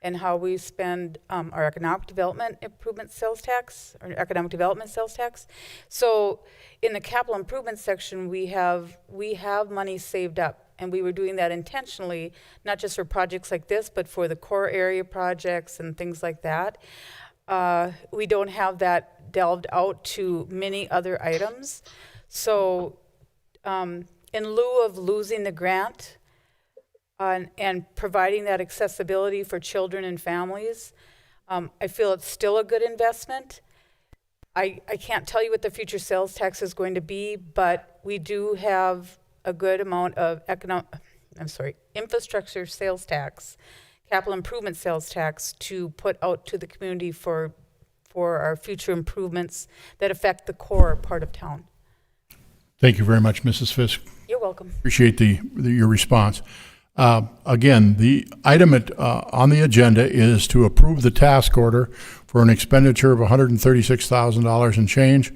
and how we spend our economic development improvement sales tax, or economic development sales tax. So in the capital improvement section, we have money saved up, and we were doing that intentionally, not just for projects like this, but for the core area projects and things like that. We don't have that delved out to many other items. So in lieu of losing the grant, and providing that accessibility for children and families, I feel it's still a good investment. I can't tell you what the future sales tax is going to be, but we do have a good amount of infrastructure sales tax, capital improvement sales tax to put out to the community for our future improvements that affect the core part of town. Thank you very much, Mrs. Fisk. You're welcome. Appreciate your response. Again, the item on the agenda is to approve the task order for an expenditure of $136,000 and change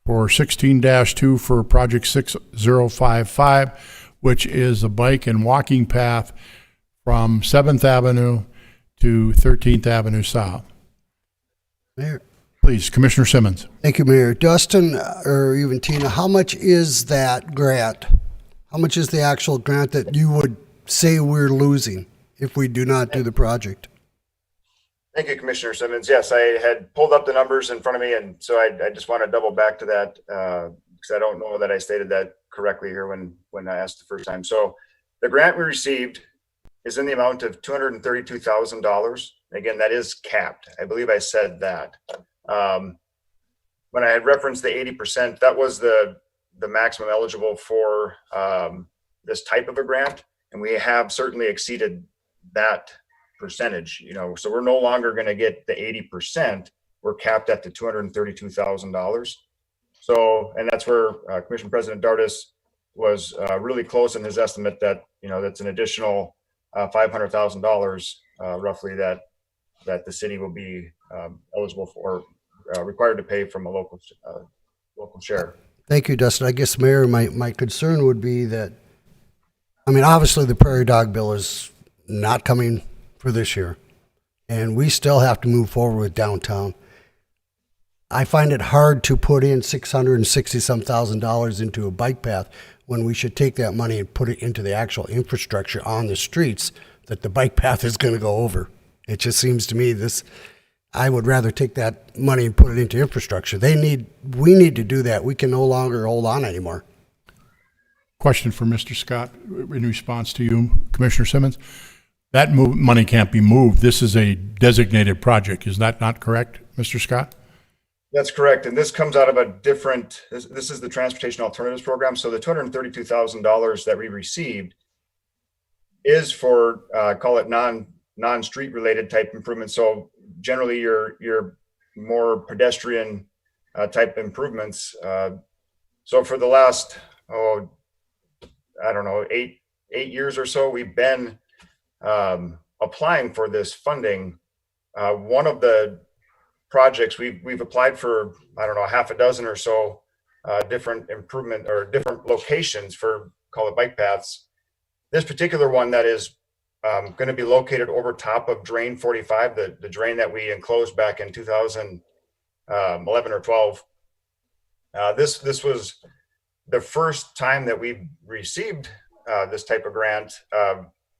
for 16-2 for project 6055, which is a bike and walking path from 7th Avenue to 13th Avenue South. Mayor. Please, Commissioner Simmons. Thank you, Mayor. Dustin, or even Tina, how much is that grant? How much is the actual grant that you would say we're losing if we do not do the project? Thank you, Commissioner Simmons. Yes, I had pulled up the numbers in front of me, and so I just want to double back to that because I don't know that I stated that correctly here when I asked the first time. So the grant we received is in the amount of $232,000. Again, that is capped. I believe I said that. When I had referenced the 80%, that was the maximum eligible for this type of a grant. And we have certainly exceeded that percentage, so we're no longer going to get the 80%. We're capped at the $232,000. So, and that's where Commission President Dardis was really close in his estimate that, that's an additional $500,000 roughly that the city will be eligible for, required to pay from a local share. Thank you, Dustin. I guess, Mayor, my concern would be that, obviously the prairie dog bill is not coming for this year, and we still have to move forward with downtown. I find it hard to put in $660,000 into a bike path when we should take that money and put it into the actual infrastructure on the streets that the bike path is going to go over. It just seems to me I would rather take that money and put it into infrastructure. We need to do that. We can no longer hold on anymore. Question for Mr. Scott in response to you, Commissioner Simmons. That money can't be moved. This is a designated project. Is that not correct, Mr. Scott? That's correct. And this comes out of a different, this is the Transportation Alternatives Program. So the $232,000 that we received is for, call it non-street related type improvements. So generally your more pedestrian type improvements. So for the last, I don't know, eight years or so, we've been applying for this funding. One of the projects we've applied for, I don't know, half a dozen or so different improvement or different locations for, call it bike paths. This particular one that is going to be located over top of Drain 45, the drain that we enclosed back in 2011 or 12. This was the first time that we received this type of grant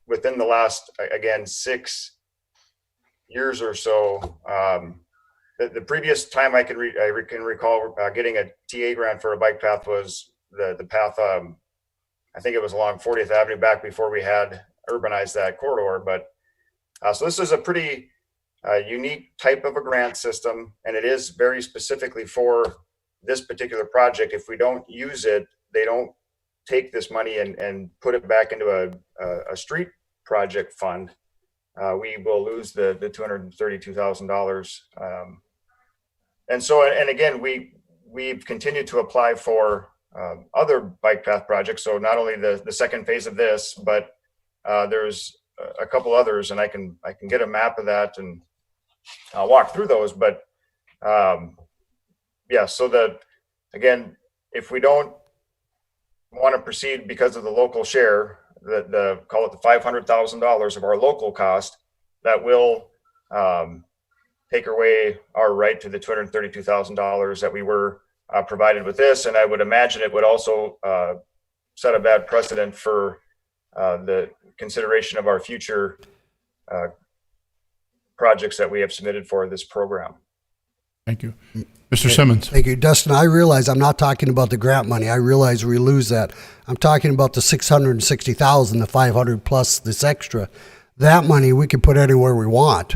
within the last, again, 6 years or so. The previous time I can recall getting a TA grant for a bike path was the path I think it was along 40th Avenue back before we had urbanized that corridor. But so this is a pretty unique type of a grant system, and it is very specifically for this particular project. If we don't use it, they don't take this money and put it back into a street project fund. We will lose the $232,000. And so, and again, we've continued to apply for other bike path projects. So not only the second phase of this, but there's a couple others, and I can get a map of that and I'll walk through those. But yeah, so again, if we don't want to proceed because of the local share, call it the $500,000 of our local cost, that will take away our right to the $232,000 that we were provided with this. And I would imagine it would also set a bad precedent for the consideration of our future projects that we have submitted for this program. Thank you. Mr. Simmons. Thank you. Dustin, I realize I'm not talking about the grant money. I realize we lose that. I'm talking about the $660,000, the 500 plus this extra. That money we can put anywhere we want.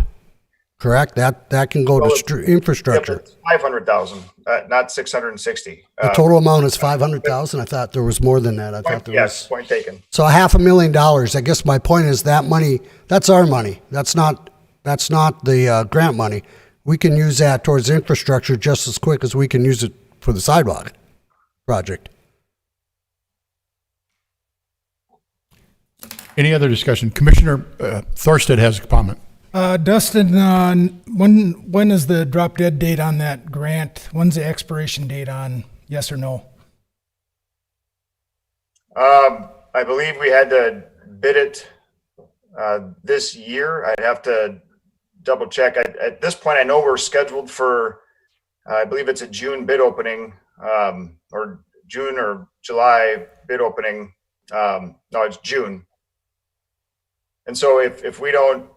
Correct? That can go to infrastructure. Yeah, 500,000, not 660. The total amount is 500,000. I thought there was more than that. I thought there yes, was. point taken. So $500,000. I guess my point is that money, that's our money. That's not the grant money. We can use that towards infrastructure just as quick as we can use it for the sidewalk project. Any other discussion? Commissioner Thorstead has a comment. Dustin, when is the drop dead date on that grant? When's the expiration date on, yes or no? I believe we had to bid it this year. I'd have to double check. At this point, I know we're scheduled for, I believe it's a June bid opening, or June or July bid opening. No, it's June. And so if we don't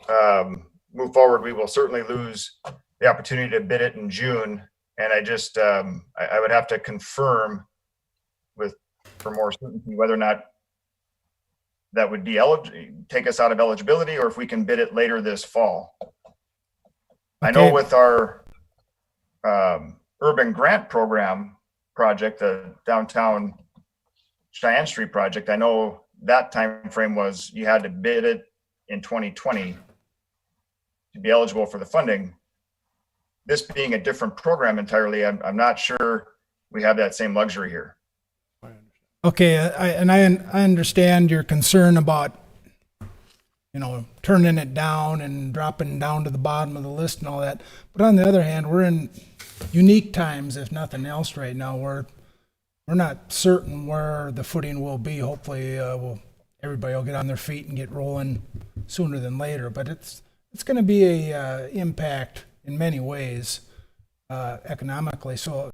move forward, we will certainly lose the opportunity to bid it in June. And I just, I would have to confirm for more certainty whether or not that would be take us out of eligibility, or if we can bid it later this fall. I know with our urban grant program project, the downtown Cheyenne Street project, I know that time frame was you had to bid it in 2020 to be eligible for the funding. This being a different program entirely, I'm not sure we have that same luxury here. Okay, I understand your concern about, turning it down and dropping down to the bottom of the list and all that. But on the other hand, we're in unique times, if nothing else, right now. We're not certain where the footing will be. Hopefully, everybody will get on their feet and get rolling sooner than later. But it's going to be a impact in many ways economically. So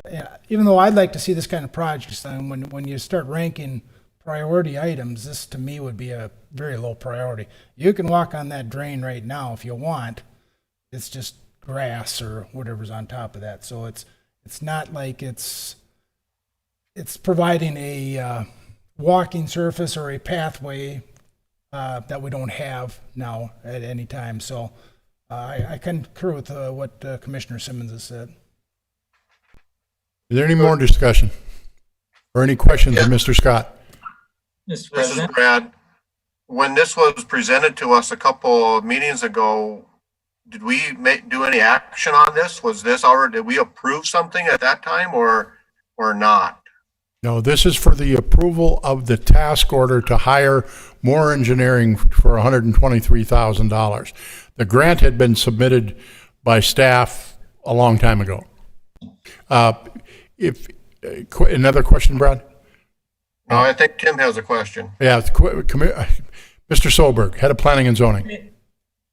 even though I'd like to see this kind of project done, when you start ranking priority items, this to me would be a very low priority. You can walk on that drain right now if you want. It's just grass or whatever's on top of that. So it's not like it's providing a walking surface or a pathway that we don't have now at any time. So I concur with what Commissioner Simmons has said. Is there any more discussion or any questions of Mr. Scott? Mr. This is President. Brad. When this was presented to us a couple of meetings ago, did we do any action on this? Was this already, did we approve something at that time or not? No, this is for the approval of the task order to hire more engineering for $123,000. The grant had been submitted by staff a long time ago. Another question, Brad? No, I think Tim has a question. Yeah, Mr. Solberg, Head of Planning and Zoning.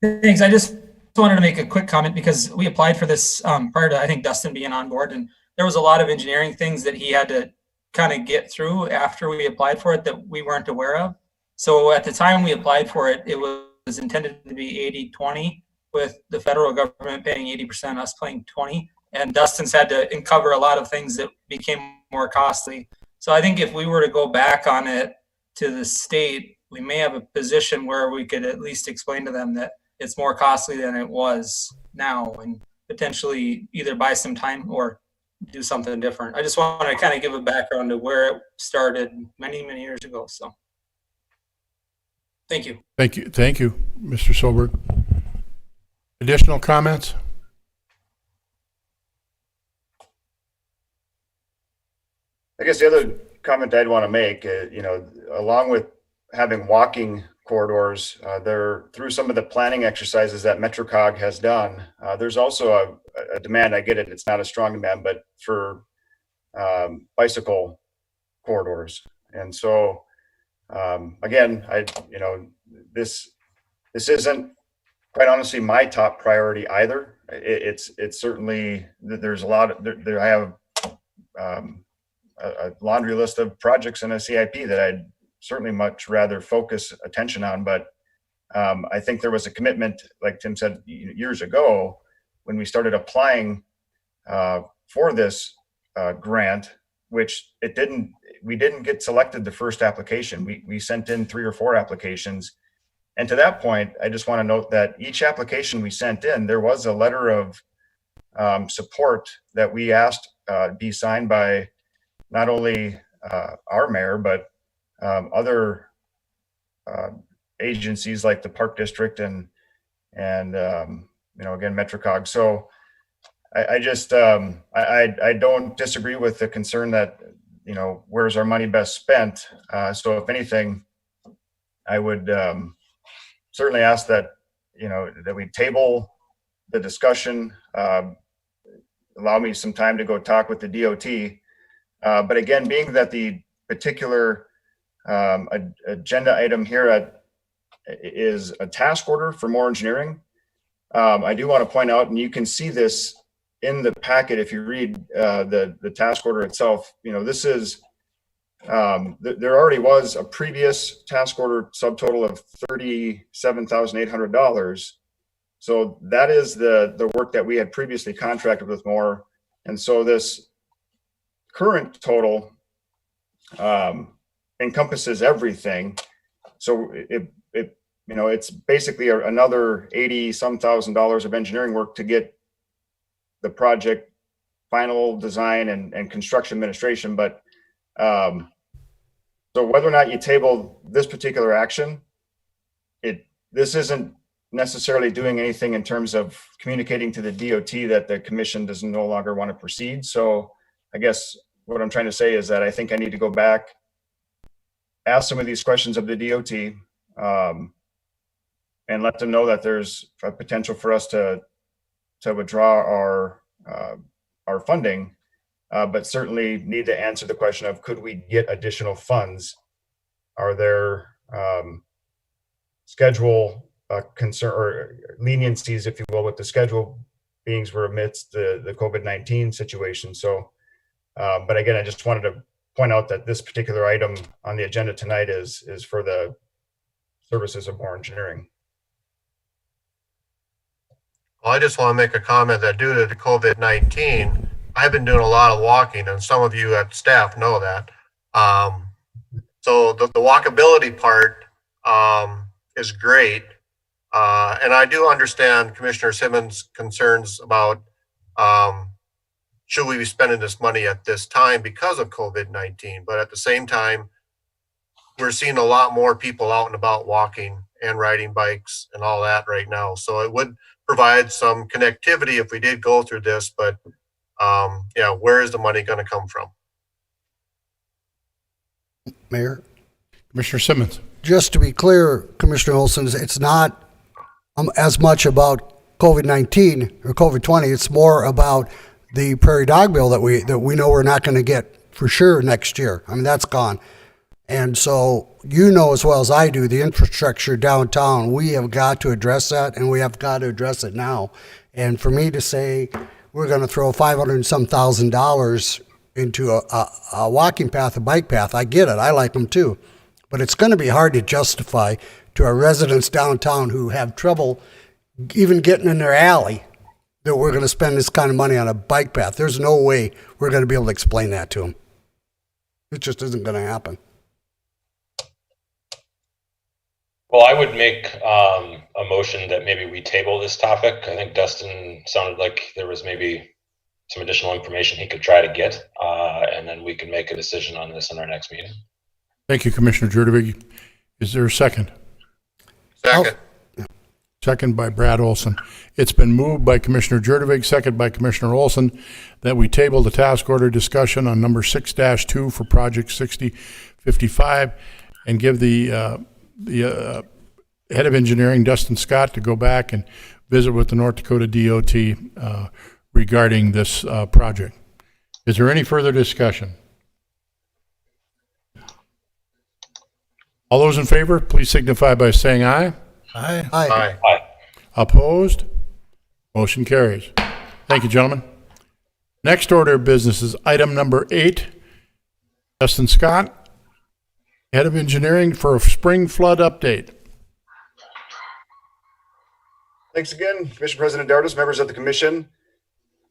Thanks. I just wanted to make a quick comment because we applied for this prior to, I think, Dustin being on board, and there was a lot of engineering things that he had to kind of get through after we applied for it that we weren't aware of. So at the time we applied for it, it was intended to be 80-20, with the federal government paying 80%, us paying 20%. And Dustin's had to uncover a lot of things that became more costly. So I think if we were to go back on it, to the state, we may have a position where we could at least explain to them that it's more costly than it was now, and potentially either buy some time or do something different. I just want to kind of give a background to where it started many, many years ago. So thank you. Thank you, Mr. Solberg. Additional comments? I guess the other comment I'd want to make, along with having walking corridors, there through some of the planning exercises that MetroCog has done, there's also a demand. I get it; it's not a strong demand, but for bicycle corridors. And so, again, this isn't quite honestly my top priority either. It's certainly there's a lot of there. I have a laundry list of projects in a CIP that I'd certainly much rather focus attention on. But I think there was a commitment, like Tim said, years ago when we started applying for this grant, which we didn't get selected the first application. We sent in 3 or 4 applications. And to that point, I just want to note that each application we sent in, there was a letter of support that we asked be signed by not only our mayor, but other agencies like the Park District and again, MetroCog. So I just I don't disagree with the concern that, where's our money best spent? So if anything, I would certainly ask that, that we table the discussion, allow me some time to go talk with the DOT. But again, being that the particular agenda item here is a task order for more engineering, I do want to point out, and you can see this in the packet if you read the task order itself. This is there already was a previous task order subtotal of $37,800. So that is the work that we had previously contracted with Moore, and so this current total encompasses everything. So it's basically another $80-some thousand of engineering work to get the project final design and construction administration. But so whether or not you table this particular action, this isn't necessarily doing anything in terms of communicating to the DOT that the commission does no longer want to proceed. So I guess what I'm trying to say is that I think I need to go back, ask some of these questions of the DOT, and let them know that there's a potential for us to withdraw our funding, but certainly need to answer the question of, could we get additional funds? Are there schedule concern or leniencies, if you will, with the schedule beings we're amidst the COVID-19 situation? So, but again, I just wanted to point out that this particular item on the agenda tonight is for the services of Moore Engineering. Well, I just want to make a comment that due to the COVID-19, I've been doing a lot of walking, and some of you at staff know that. So the walkability part is great. And I do understand Commissioner Simmons' concerns about should we be spending this money at this time because of COVID-19? But at the same time, we're seeing a lot more people out and about walking and riding bikes and all that right now. So it would provide some connectivity if we did go through this, but yeah, where is the money going to come from? Mayor? Commissioner Simmons. Just to be clear, Commissioner Olson, it's not as much about COVID-19 or COVID-20. It's more about the prairie dog bill that we know we're not going to get for sure next year. I mean, that's gone. And so as well as I do, the infrastructure downtown, we have got to address that, and we have got to address it now. And for me to say we're going to throw $500 and some thousand into a walking path, a bike path, I get it. I like them too. But it's going to be hard to justify to our residents downtown who have trouble even getting in their alley that we're going to spend this kind of money on a bike path. There's no way we're going to be able to explain that to them. It just isn't going to happen. Well, I would make a motion that maybe we table this topic. I think Dustin sounded like there was maybe some additional information he could try to get, and then we can make a decision on this in our next meeting. Thank you, Commissioner Jurdevig. Is there a second? Second. Second by Brad Olson. It's been moved by Commissioner Jurdevig, second by Commissioner Olson, that we table the task order discussion on number 6-2 for Project 6055 and give the head of engineering, Dustin Scott, to go back and visit with the North Dakota DOT regarding this project. Is there any further discussion? All those in favor, please signify by saying aye. Aye. Aye. Aye. Opposed? Motion carries. Thank you, gentlemen. Next order of business is item number 8. Dustin Scott, head of engineering, for a spring flood update. Thanks again, Commission President Dardas, members of the commission.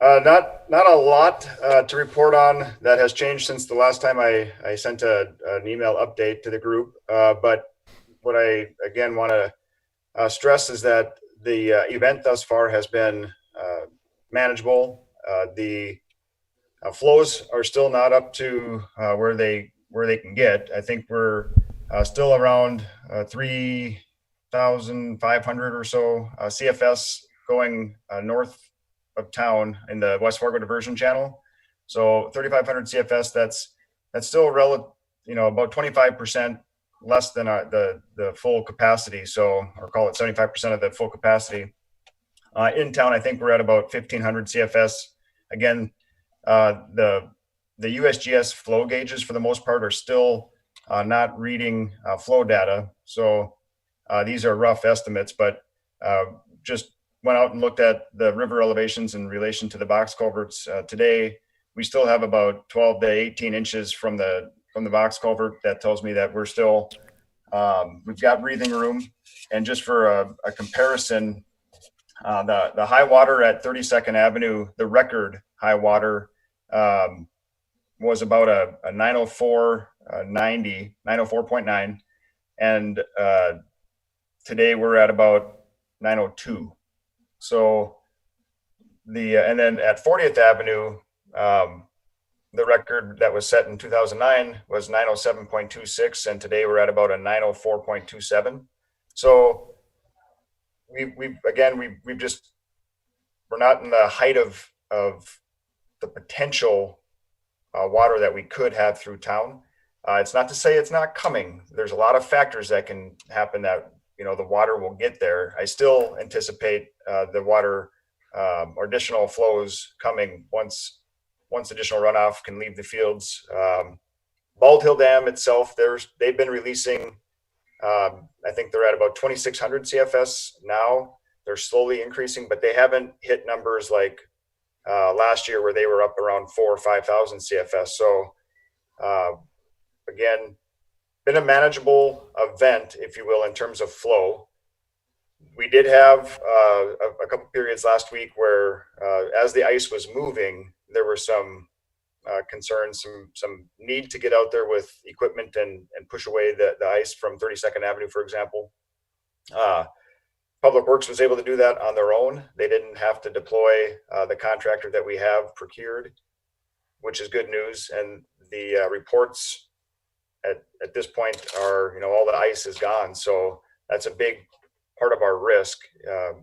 Not a lot to report on that has changed since the last time I sent an email update to the group. But what I, again, want to stress is that the event thus far has been manageable. The flows are still not up to where they can get. I think we're still around 3,500 or so CFS going north of town in the West Fargo diversion channel. So 3,500 CFS, that's still about 25% less than the full capacity. So, or call it 75% of the full capacity. In town, I think we're at about 1,500 CFS. Again, the USGS flow gauges for the most part are still not reading flow data. So these are rough estimates, but just went out and looked at the river elevations in relation to the box culverts today. We still have about 12 to 18 inches from the box culvert. That tells me that we're still, we've got breathing room. And just for a comparison, the high water at 32nd Avenue, the record high water was about a 904.90, 904.9. And today we're at about 902. So and then at 40th Avenue, the record that was set in 2009 was 907.26, and today we're at about a 904.27. So we're not in the height of the potential water that we could have through town. It's not to say it's not coming. There's a lot of factors that can happen that the water will get there. I still anticipate the water or additional flows coming once additional runoff can leave the fields. Bald Hill Dam itself, they've been releasing, I think they're at about 2,600 CFS now. They're slowly increasing, but they haven't hit numbers like last year where they were up around 4,000 or 5,000 CFS. So again, been a manageable event, if you will, in terms of flow. We did have a couple periods last week where as the ice was moving, there were some concerns, some need to get out there with equipment and push away the ice from 32nd Avenue, for example. Public Works was able to do that on their own. They didn't have to deploy the contractor that we have procured, which is good news. And the reports at this point are, all the ice is gone. So that's a big part of our risk.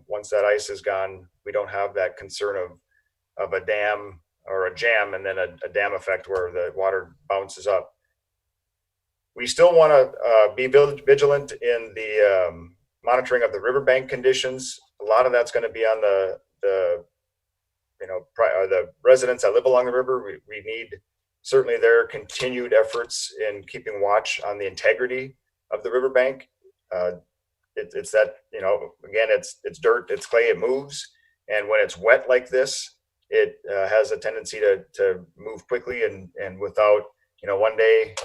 Once that ice is gone, we don't have that concern of a dam or a jam and then a dam effect where the water bounces up. We still want to be vigilant in the monitoring of the riverbank conditions. A lot of that's going to be on the residents that live along the river. We need certainly their continued efforts in keeping watch on the integrity of the riverbank. It's that, again, it's dirt, it's clay, it moves. And when it's wet like this, it has a tendency to move quickly and without, one day,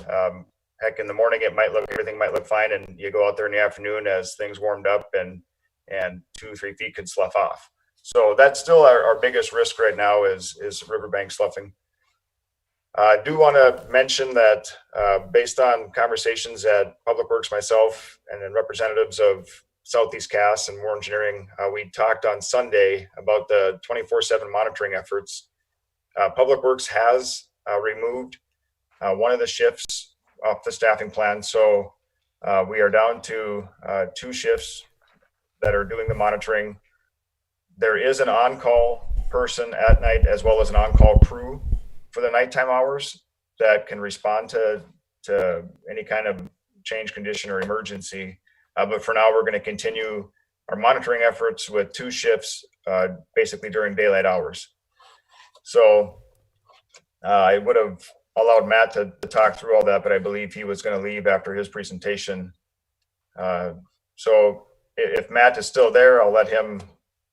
heck, in the morning, everything might look fine. And you go out there in the afternoon as things warmed up and 2-3 feet could slough off. So that's still our biggest risk right now is riverbank sloughing. I do want to mention that based on conversations at Public Works, myself, and then representatives of Southeast Cass and War Engineering, we talked on Sunday about the 24/7 monitoring efforts. Public Works has removed one of the shifts off the staffing plan, so we are down to 2 shifts that are doing the monitoring. There is an on-call person at night as well as an on-call crew for the nighttime hours that can respond to any kind of change condition or emergency. But for now, we're going to continue our monitoring efforts with 2 shifts, basically during daylight hours. So I would have allowed Matt to talk through all that, but I believe he was going to leave after his presentation. So if Matt is still there, I'll let him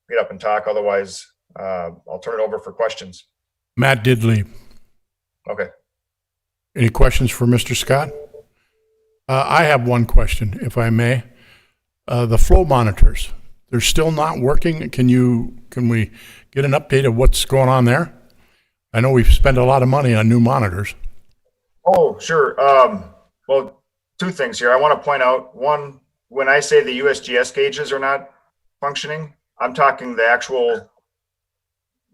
get up and talk. Otherwise, I'll turn it over for questions. Matt did leave. Okay. Any questions for Mr. Scott? I have one question, if I may. The flow monitors, they're still not working. Can we get an update of what's going on there? I know we've spent a lot of money on new monitors. Oh, sure. Well, 2 things here. I want to point out, one, when I say the USGS gauges are not functioning, I'm talking the actual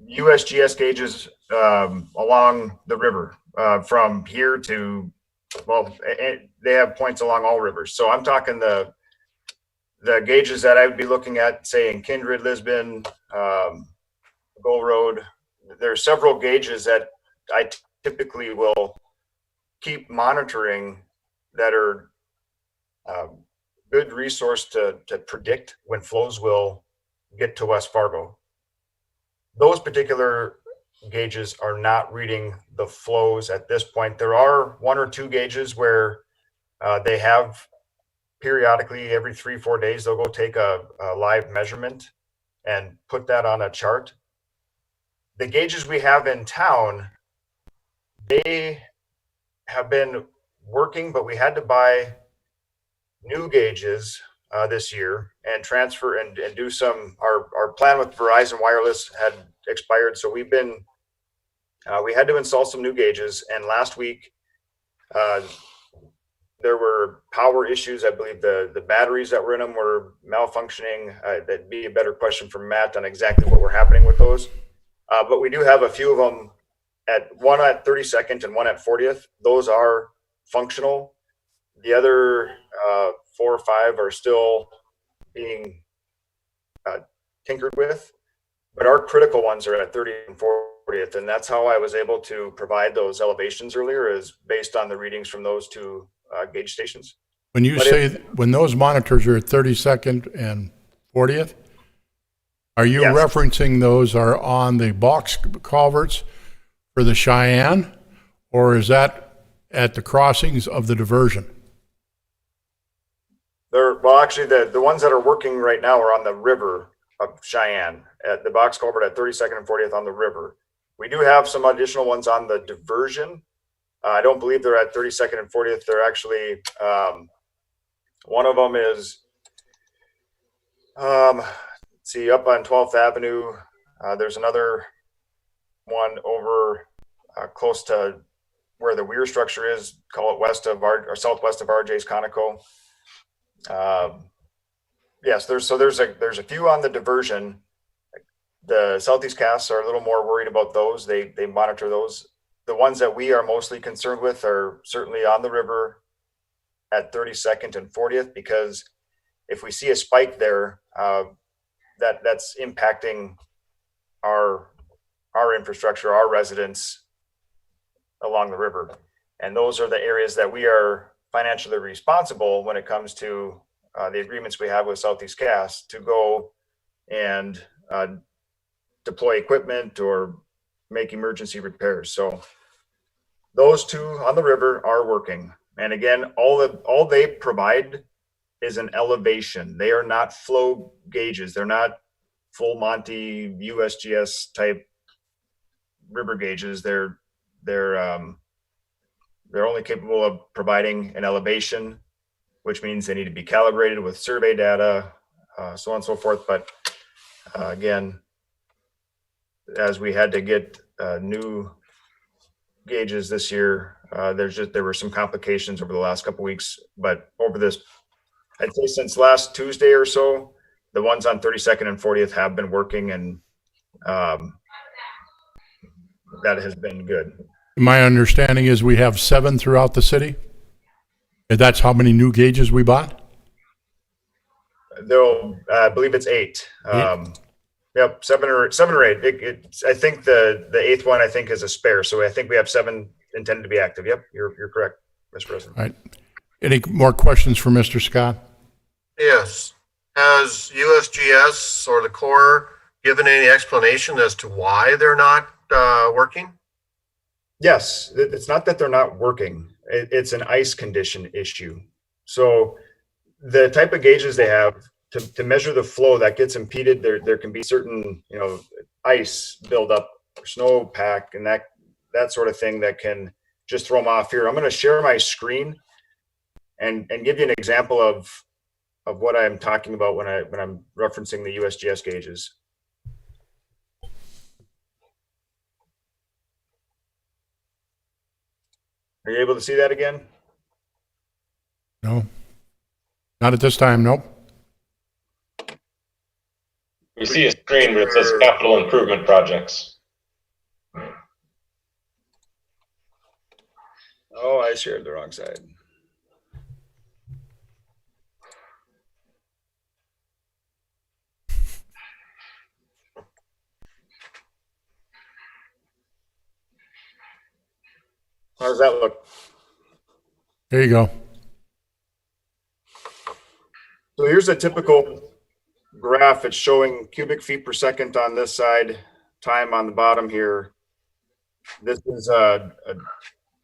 USGS gauges along the river from here to, well, they have points along all rivers. So I'm talking the gauges that I would be looking at, say in Kindred, Lisbon, Gold Road. There's several gauges that I typically will keep monitoring that are good resource to predict when flows will get to West Fargo. Those particular gauges are not reading the flows at this point. There are 1 or 2 gauges where they have periodically, every 3-4 days, they'll go take a live measurement and put that on a chart. The gauges we have in town, they have been working, but we had to buy new gauges this year and transfer and do some, our plan with Verizon Wireless had expired. So we had to install some new gauges. And last week, there were power issues. I believe the batteries that were in them were malfunctioning. That'd be a better question for Matt on exactly what were happening with those. But we do have a few of them, one at 32nd and one at 40th. Those are functional. The other 4 or 5 are still being tinkered with, but our critical ones are at 30th and 40th. And that's how I was able to provide those elevations earlier, is based on the readings from those 2 gauge stations. When you say, when those monitors are at 32nd and 40th, are you Yes. referencing those are on the box culverts for the Cheyenne, or is that at the crossings of the diversion? Well, actually, the ones that are working right now are on the river of Cheyenne, at the box culvert at 32nd and 40th on the river. We do have some additional ones on the diversion. I don't believe they're at 32nd and 40th. They're actually, one of them is, see, up on 12th Avenue. There's another one over close to where the weir structure is, call it west of or southwest of RJ's Conoco. Yes, there's a few on the diversion. The Southeast Cass are a little more worried about those. They monitor those. The ones that we are mostly concerned with are certainly on the river at 32nd and 40th, because if we see a spike there, that's impacting our infrastructure, our residents along the river. And those are the areas that we are financially responsible when it comes to the agreements we have with Southeast Cass to go and deploy equipment or make emergency repairs. So those 2 on the river are working. And again, all they provide is an elevation. They are not flow gauges. They're not full Monty USGS type river gauges. They're only capable of providing an elevation, which means they need to be calibrated with survey data, so on and so forth. But again, as we had to get new gauges this year. There were some complications over the last couple weeks, but over this, I'd say since last Tuesday or so, the ones on 32nd and 40th have been working, and that has been good. My understanding is we have 7 throughout the city. And that's how many new gauges we bought? I believe it's 8. Yep, 7 or 8. I think the 8th one I think is a spare, so I think we have 7 intended to be active. Yep, you're correct, Mr. President. All right. Any more questions for Mr. Scott? Yes. Has USGS or the Corps given any explanation as to why they're not working? Yes, it's not that they're not working. It's an ice condition issue. So the type of gauges they have to measure the flow that gets impeded, there can be certain, ice buildup, snowpack, and that sort of thing that can just throw them off. Here, I'm going to share my screen and give you an example of what I'm talking about when I'm referencing the USGS gauges. Are you able to see that again? No. Not at this time, nope. We see a screen where it says capital improvement projects. Oh, I shared the wrong side. How does that look? There you go. So here's a typical graph. It's showing cubic feet per second on this side, time on the bottom here. This is a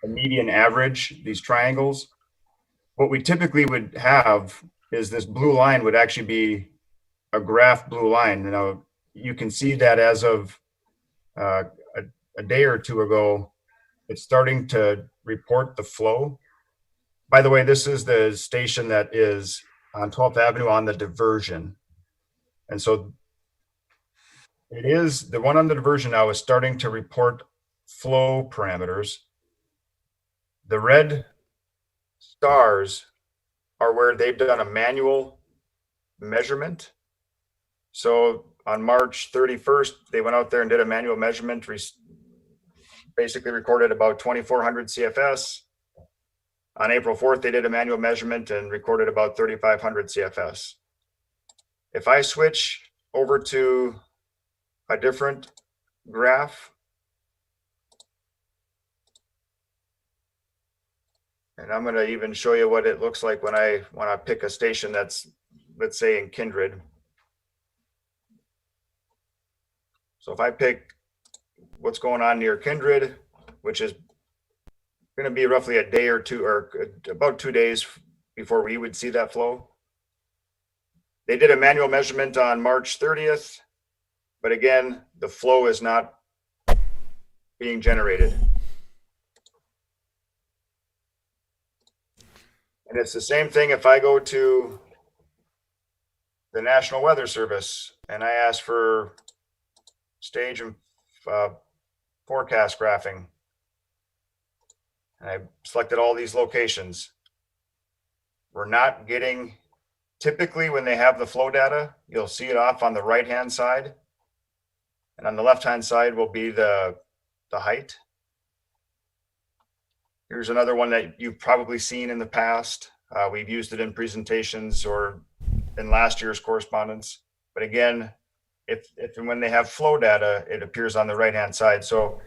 median average, these triangles. What we typically would have is this blue line would actually be a graph blue line. Now, you can see that as of a day or two ago, it's starting to report the flow. By the way, this is the station that is on 12th Avenue on the diversion. And so it is, the one on the diversion now is starting to report flow parameters. The red stars are where they've done a manual measurement. So on March 31st, they went out there and did a manual measurement, basically recorded about 2,400 CFS. On April 4th, they did a manual measurement and recorded about 3,500 CFS. If I switch over to a different graph, and I'm going to even show you what it looks like when I pick a station that's, let's say, in Kindred. So if I pick what's going on near Kindred, which is going to be roughly a day or two, or about 2 days before we would see that flow. They did a manual measurement on March 30th, but again, the flow is not being generated. And it's the same thing if I go to the National Weather Service and I ask for stage and forecast graphing. And I selected all these locations. We're not getting, typically when they have the flow data, you'll see it off on the right-hand side. And on the left-hand side will be the height. Here's another one that you've probably seen in the past. We've used it in presentations or in last year's correspondence. But again, if and when they have flow data, it appears on the right-hand side. So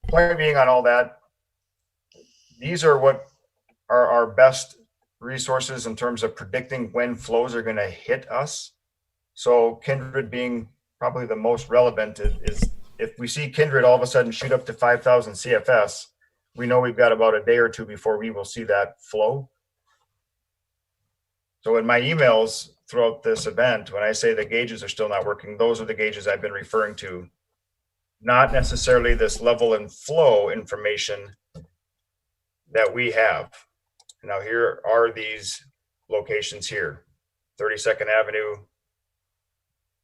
point being on all that, these are what are our best resources in terms of predicting when flows are going to hit us. So Kindred being probably the most relevant is if we see Kindred all of a sudden shoot up to 5,000 CFS, we know we've got about a day or two before we will see that flow. So in my emails throughout this event, when I say the gauges are still not working, those are the gauges I've been referring to. Not necessarily this level and flow information that we have. Now here are these locations here, 32nd Avenue.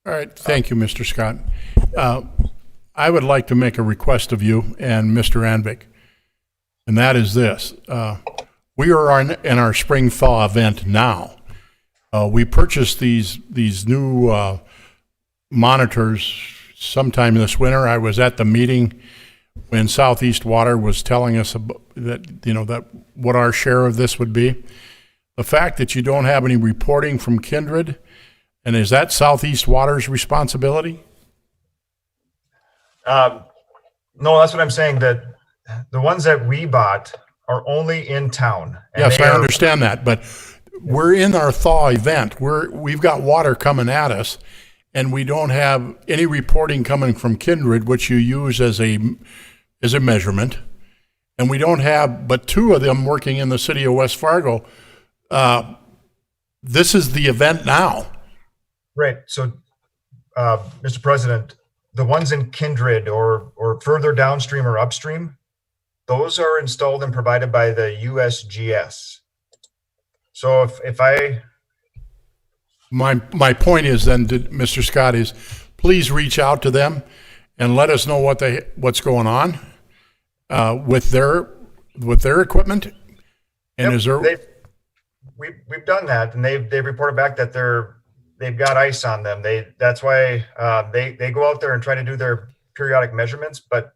All right, thank you, Mr. Scott. I would like to make a request of you and Mr. Anvik, and that is this. We are in our spring thaw event now. We purchased these new monitors sometime this winter. I was at the meeting when Southeast Water was telling us that what our share of this would be. The fact that you don't have any reporting from Kindred, and is that Southeast Water's responsibility? No, that's what I'm saying, that the ones that we bought are only in town. and Yes, they I are- understand that, but we're in our thaw event. We've got water coming at us, and we don't have any reporting coming from Kindred, which you use as a measurement. And we don't have but two of them working in the city of West Fargo. This is the event now. Right. So, Mr. President, the ones in Kindred or further downstream or upstream, those are installed and provided by the USGS. So My point is then, Mr. Scott, is please reach out to them and let us know what's going on with their equipment. And we've done that, and they've reported back that they've got ice on them. That's why they go out there and try to do their periodic measurements, but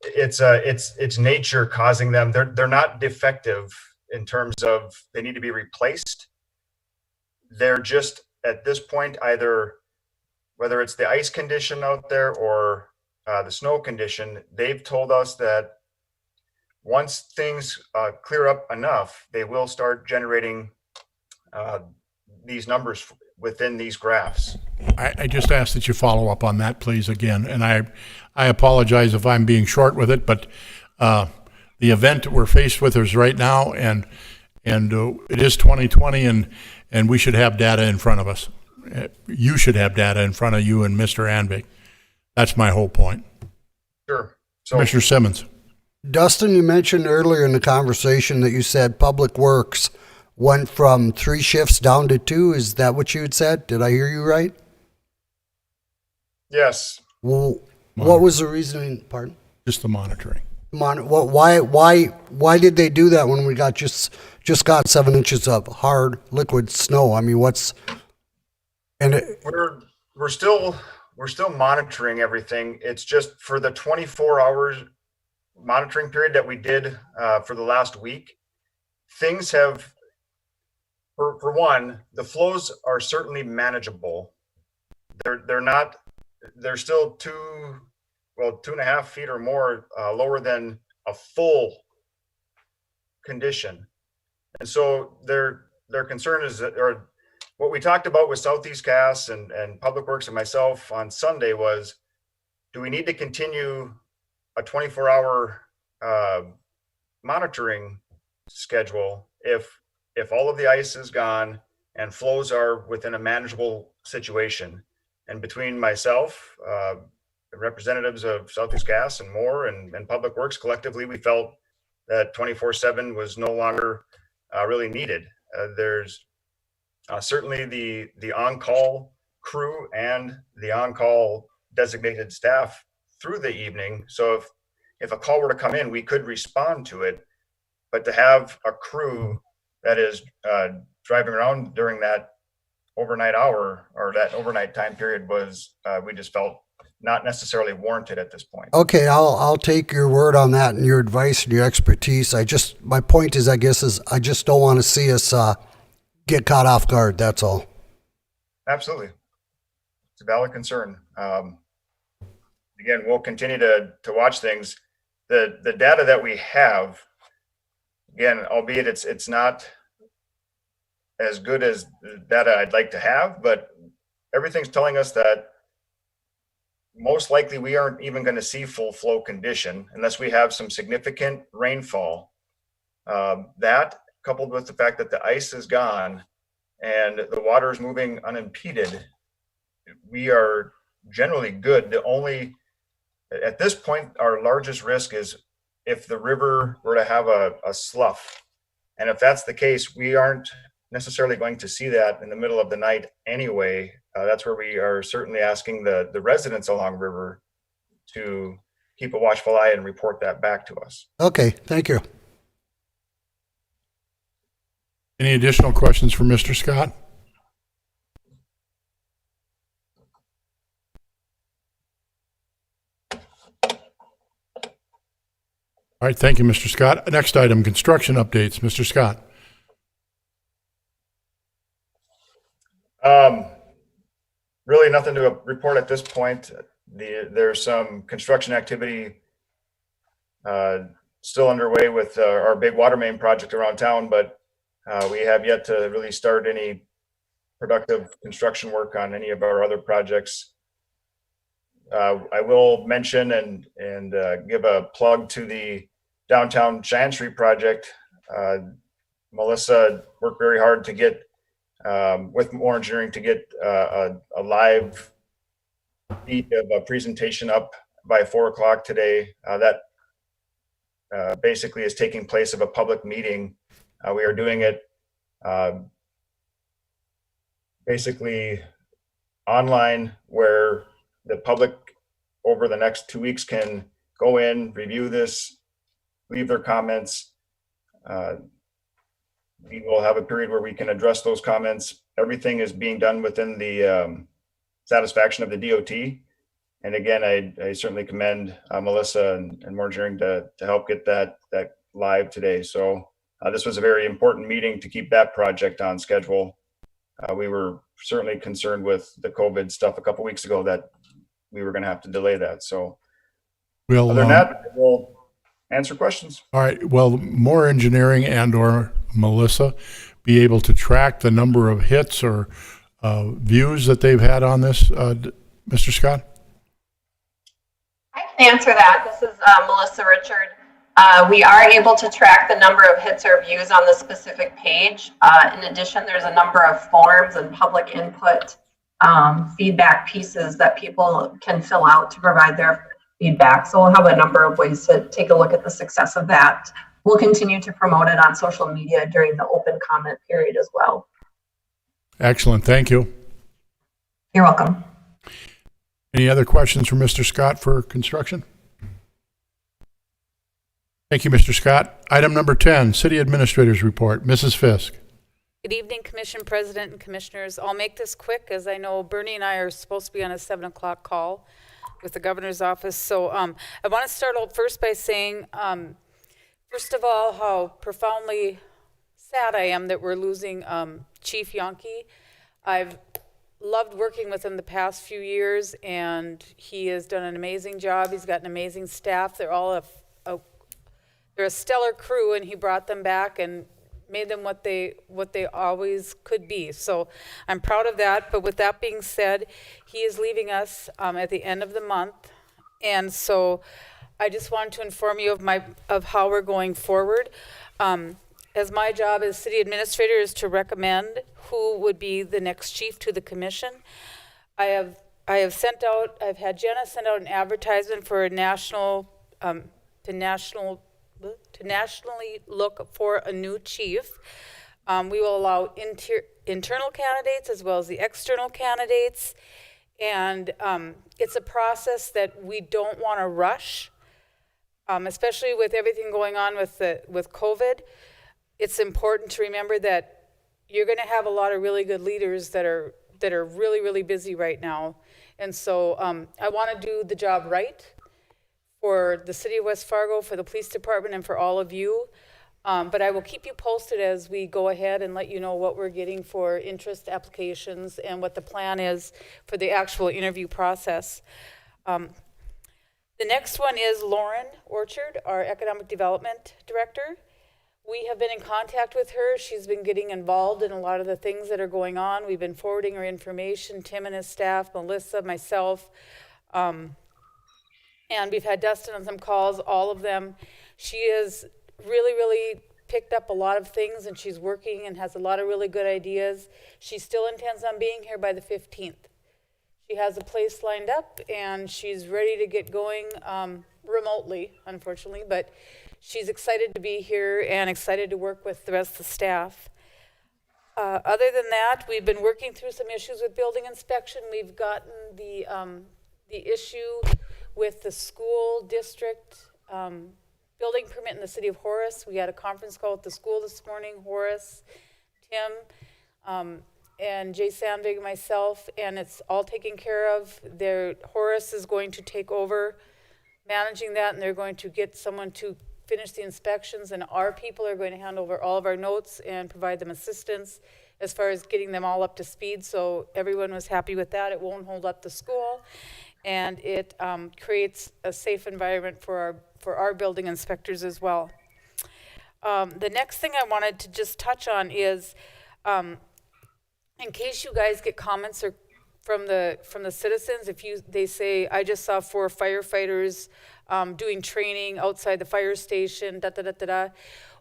it's nature causing them. They're not defective in terms of they need to be replaced. They're just at this point, either whether it's the ice condition out there or the snow condition, they've told us that once things clear up enough, they will start generating these numbers within these graphs. I just ask that you follow up on that, please, again. And I apologize if I'm being short with it, but the event we're faced with is right now, and it is 2020, and we should have data in front of us. You should have data in front of you and Mr. Anvik. That's my whole point. Sure. So, Commissioner Simmons. Dustin, you mentioned earlier in the conversation that you said Public Works went from 3 shifts down to 2. Is that what you had said? Did I hear you right? yes. Well, what was the reasoning? Pardon? Just the monitoring. Why did they do that when we just got 7 inches of hard liquid snow? I mean, We're still monitoring everything. It's just for the 24 hours monitoring period that we did for the last week, things have, for one, the flows are certainly manageable. They're still 2.5 feet or more lower than a full condition. And so their concern is that, or what we talked about with Southeast Gas and Public Works and myself on Sunday was, do we need to continue a 24-hour monitoring schedule if all of the ice is gone and flows are within a manageable situation? And between myself, representatives of Southeast Gas and more, and Public Works collectively, we felt that 24/7 was no longer really needed. There's certainly the on-call crew and the on-call designated staff through the evening. So if a call were to come in, we could respond to it. But to have a crew that is driving around during that overnight hour or that overnight time period was, we just felt not necessarily warranted at this point. Okay, I'll take your word on that and your advice and your expertise. My point is, I just don't want to see us get caught off guard. That's all. Absolutely. It's a valid concern. Again, we'll continue to watch things. The data that we have, again, albeit it's not as good as the data I'd like to have, but everything's telling us that most likely we aren't even going to see full flow condition unless we have some significant rainfall. That coupled with the fact that the ice is gone and the water is moving unimpeded, we are generally good. At this point, our largest risk is if the river were to have a slough. And if that's the case, we aren't necessarily going to see that in the middle of the night anyway. That's where we are certainly asking the residents along river to keep a watchful eye and report that back to us. Okay, thank you. Any additional questions for Mr. Scott? All right, thank you, Mr. Scott. Next item, construction updates. Mr. Scott. Really nothing to report at this point. There's some construction activity still underway with our big water main project around town, but we have yet to really start any productive construction work on any of our other projects. I will mention and give a plug to the downtown Cheyenne Street project. Melissa worked very hard to get with more engineering to get a live feed of a presentation up by 4 o'clock today. That basically is taking place of a public meeting. We are doing it basically online, where the public over the next 2 weeks can go in, review this, leave their comments. We will have a period where we can address those comments. Everything is being done within the satisfaction of the DOT. And again, I certainly commend Melissa and more engineering to help get that live today. So this was a very important meeting to keep that project on schedule. We were certainly concerned with the COVID stuff a couple weeks ago that we were going to have to delay that. So We'll, other than that, we'll answer questions. All right. Will more engineering and or Melissa be able to track the number of hits or views that they've had on this, Mr. Scott? I can answer that. This is Melissa Richard. We are able to track the number of hits or views on the specific page. In addition, there's a number of forms and public input feedback pieces that people can fill out to provide their feedback. So we'll have a number of ways to take a look at the success of that. We'll continue to promote it on social media during the open comment period as well. Excellent. Thank you. You're welcome. Any other questions for Mr. Scott for construction? Thank you, Mr. Scott. Item number 10, City Administrator's Report. Mrs. Fisk. Good evening, Commission President and Commissioners. I'll make this quick, as I know Bernie and I are supposed to be on a 7 o'clock call with the governor's office. So I want to start out first by saying, first of all, how profoundly sad I am that we're losing Chief Yonke. I've loved working with him the past few years, and he has done an amazing job. He's got an amazing staff. They're all they're a stellar crew, and he brought them back and made them what they always could be. So I'm proud of that. But with that being said, he is leaving us at the end of the month, and so I just wanted to inform you of how we're going forward. As my job as city administrator is to recommend who would be the next chief to the commission. I've had Jenna send out an advertisement for a nationally look for a new chief. We will allow internal candidates as well as the external candidates. And it's a process that we don't want to rush, especially with everything going on with COVID. It's important to remember that you're going to have a lot of really good leaders that are really, really busy right now. And so I want to do the job right for the city of West Fargo, for the police department, and for all of you. But I will keep you posted as we go ahead and let you know what we're getting for interest applications and what the plan is for the actual interview process. The next one is Lauren Orchard, our Economic Development Director. We have been in contact with her. She's been getting involved in a lot of the things that are going on. We've been forwarding her information, Tim and his staff, Melissa, myself, and we've had Dustin on some calls, all of them. She has really, really picked up a lot of things, and she's working and has a lot of really good ideas. She still intends on being here by the 15th. She has a place lined up, and she's ready to get going remotely, unfortunately, but she's excited to be here and excited to work with the rest of the staff. Other than that, we've been working through some issues with building inspection. We've gotten the issue with the school district building permit in the city of Horace. We had a conference call with the school this morning, Horace, Tim, and Jay Sandvig and myself, and it's all taken care of. Horace is going to take over managing that, and they're going to get someone to finish the inspections, and our people are going to hand over all of our notes and provide them assistance as far as getting them all up to speed. So everyone was happy with that. It won't hold up the school, and it creates a safe environment for our building inspectors as well. The next thing I wanted to just touch on is, in case you guys get comments or from the citizens, they say, I just saw 4 firefighters doing training outside the fire station, da da da da da.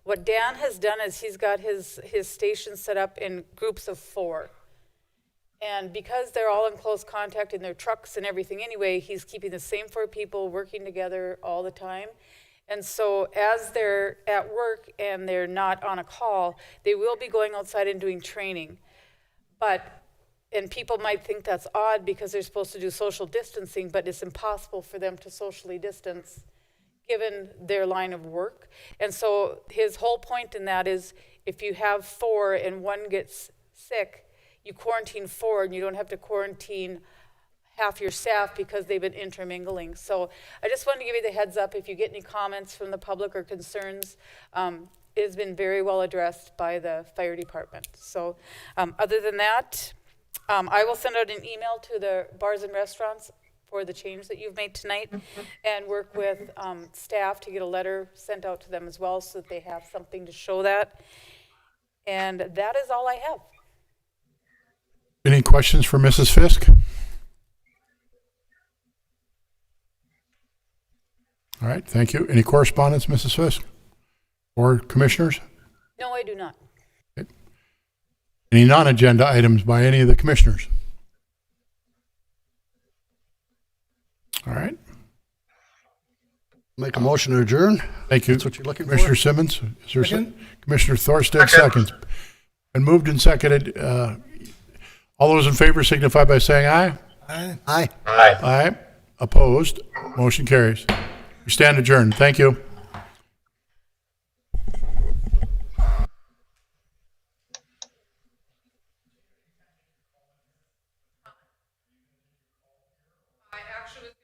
What Dan has done is he's got his station set up in groups of 4. And because they're all in close contact in their trucks and everything anyway, he's keeping the same 4 people working together all the time. And so as they're at work and they're not on a call, they will be going outside and doing training. And people might think that's odd because they're supposed to do social distancing, but it's impossible for them to socially distance given their line of work. And so his whole point in that is if you have 4 and 1 gets sick, you quarantine 4 and you don't have to quarantine half your staff because they've been intermingling. So I just wanted to give you the heads up if you get any comments from the public or concerns. It has been very well addressed by the fire department. So other than that, I will send out an email to the bars and restaurants for the change that you've made tonight and work with staff to get a letter sent out to them as well so that they have something to show that. And that is all I have. Any questions for Mrs. Fisk? All right, thank you. Any correspondence, Mrs. Fisk? Or commissioners? No, I do not. Okay. Any non-agenda items by any of the commissioners? All right. Make a motion to adjourn. Thank you. That's what you're looking Commissioner for? Simmons, is there Second. Commissioner Thorstead seconds. And moved and seconded. All those in favor signify by saying aye. Aye. Aye. Aye. Opposed? Motion carries. We stand adjourned. Thank you. I actually was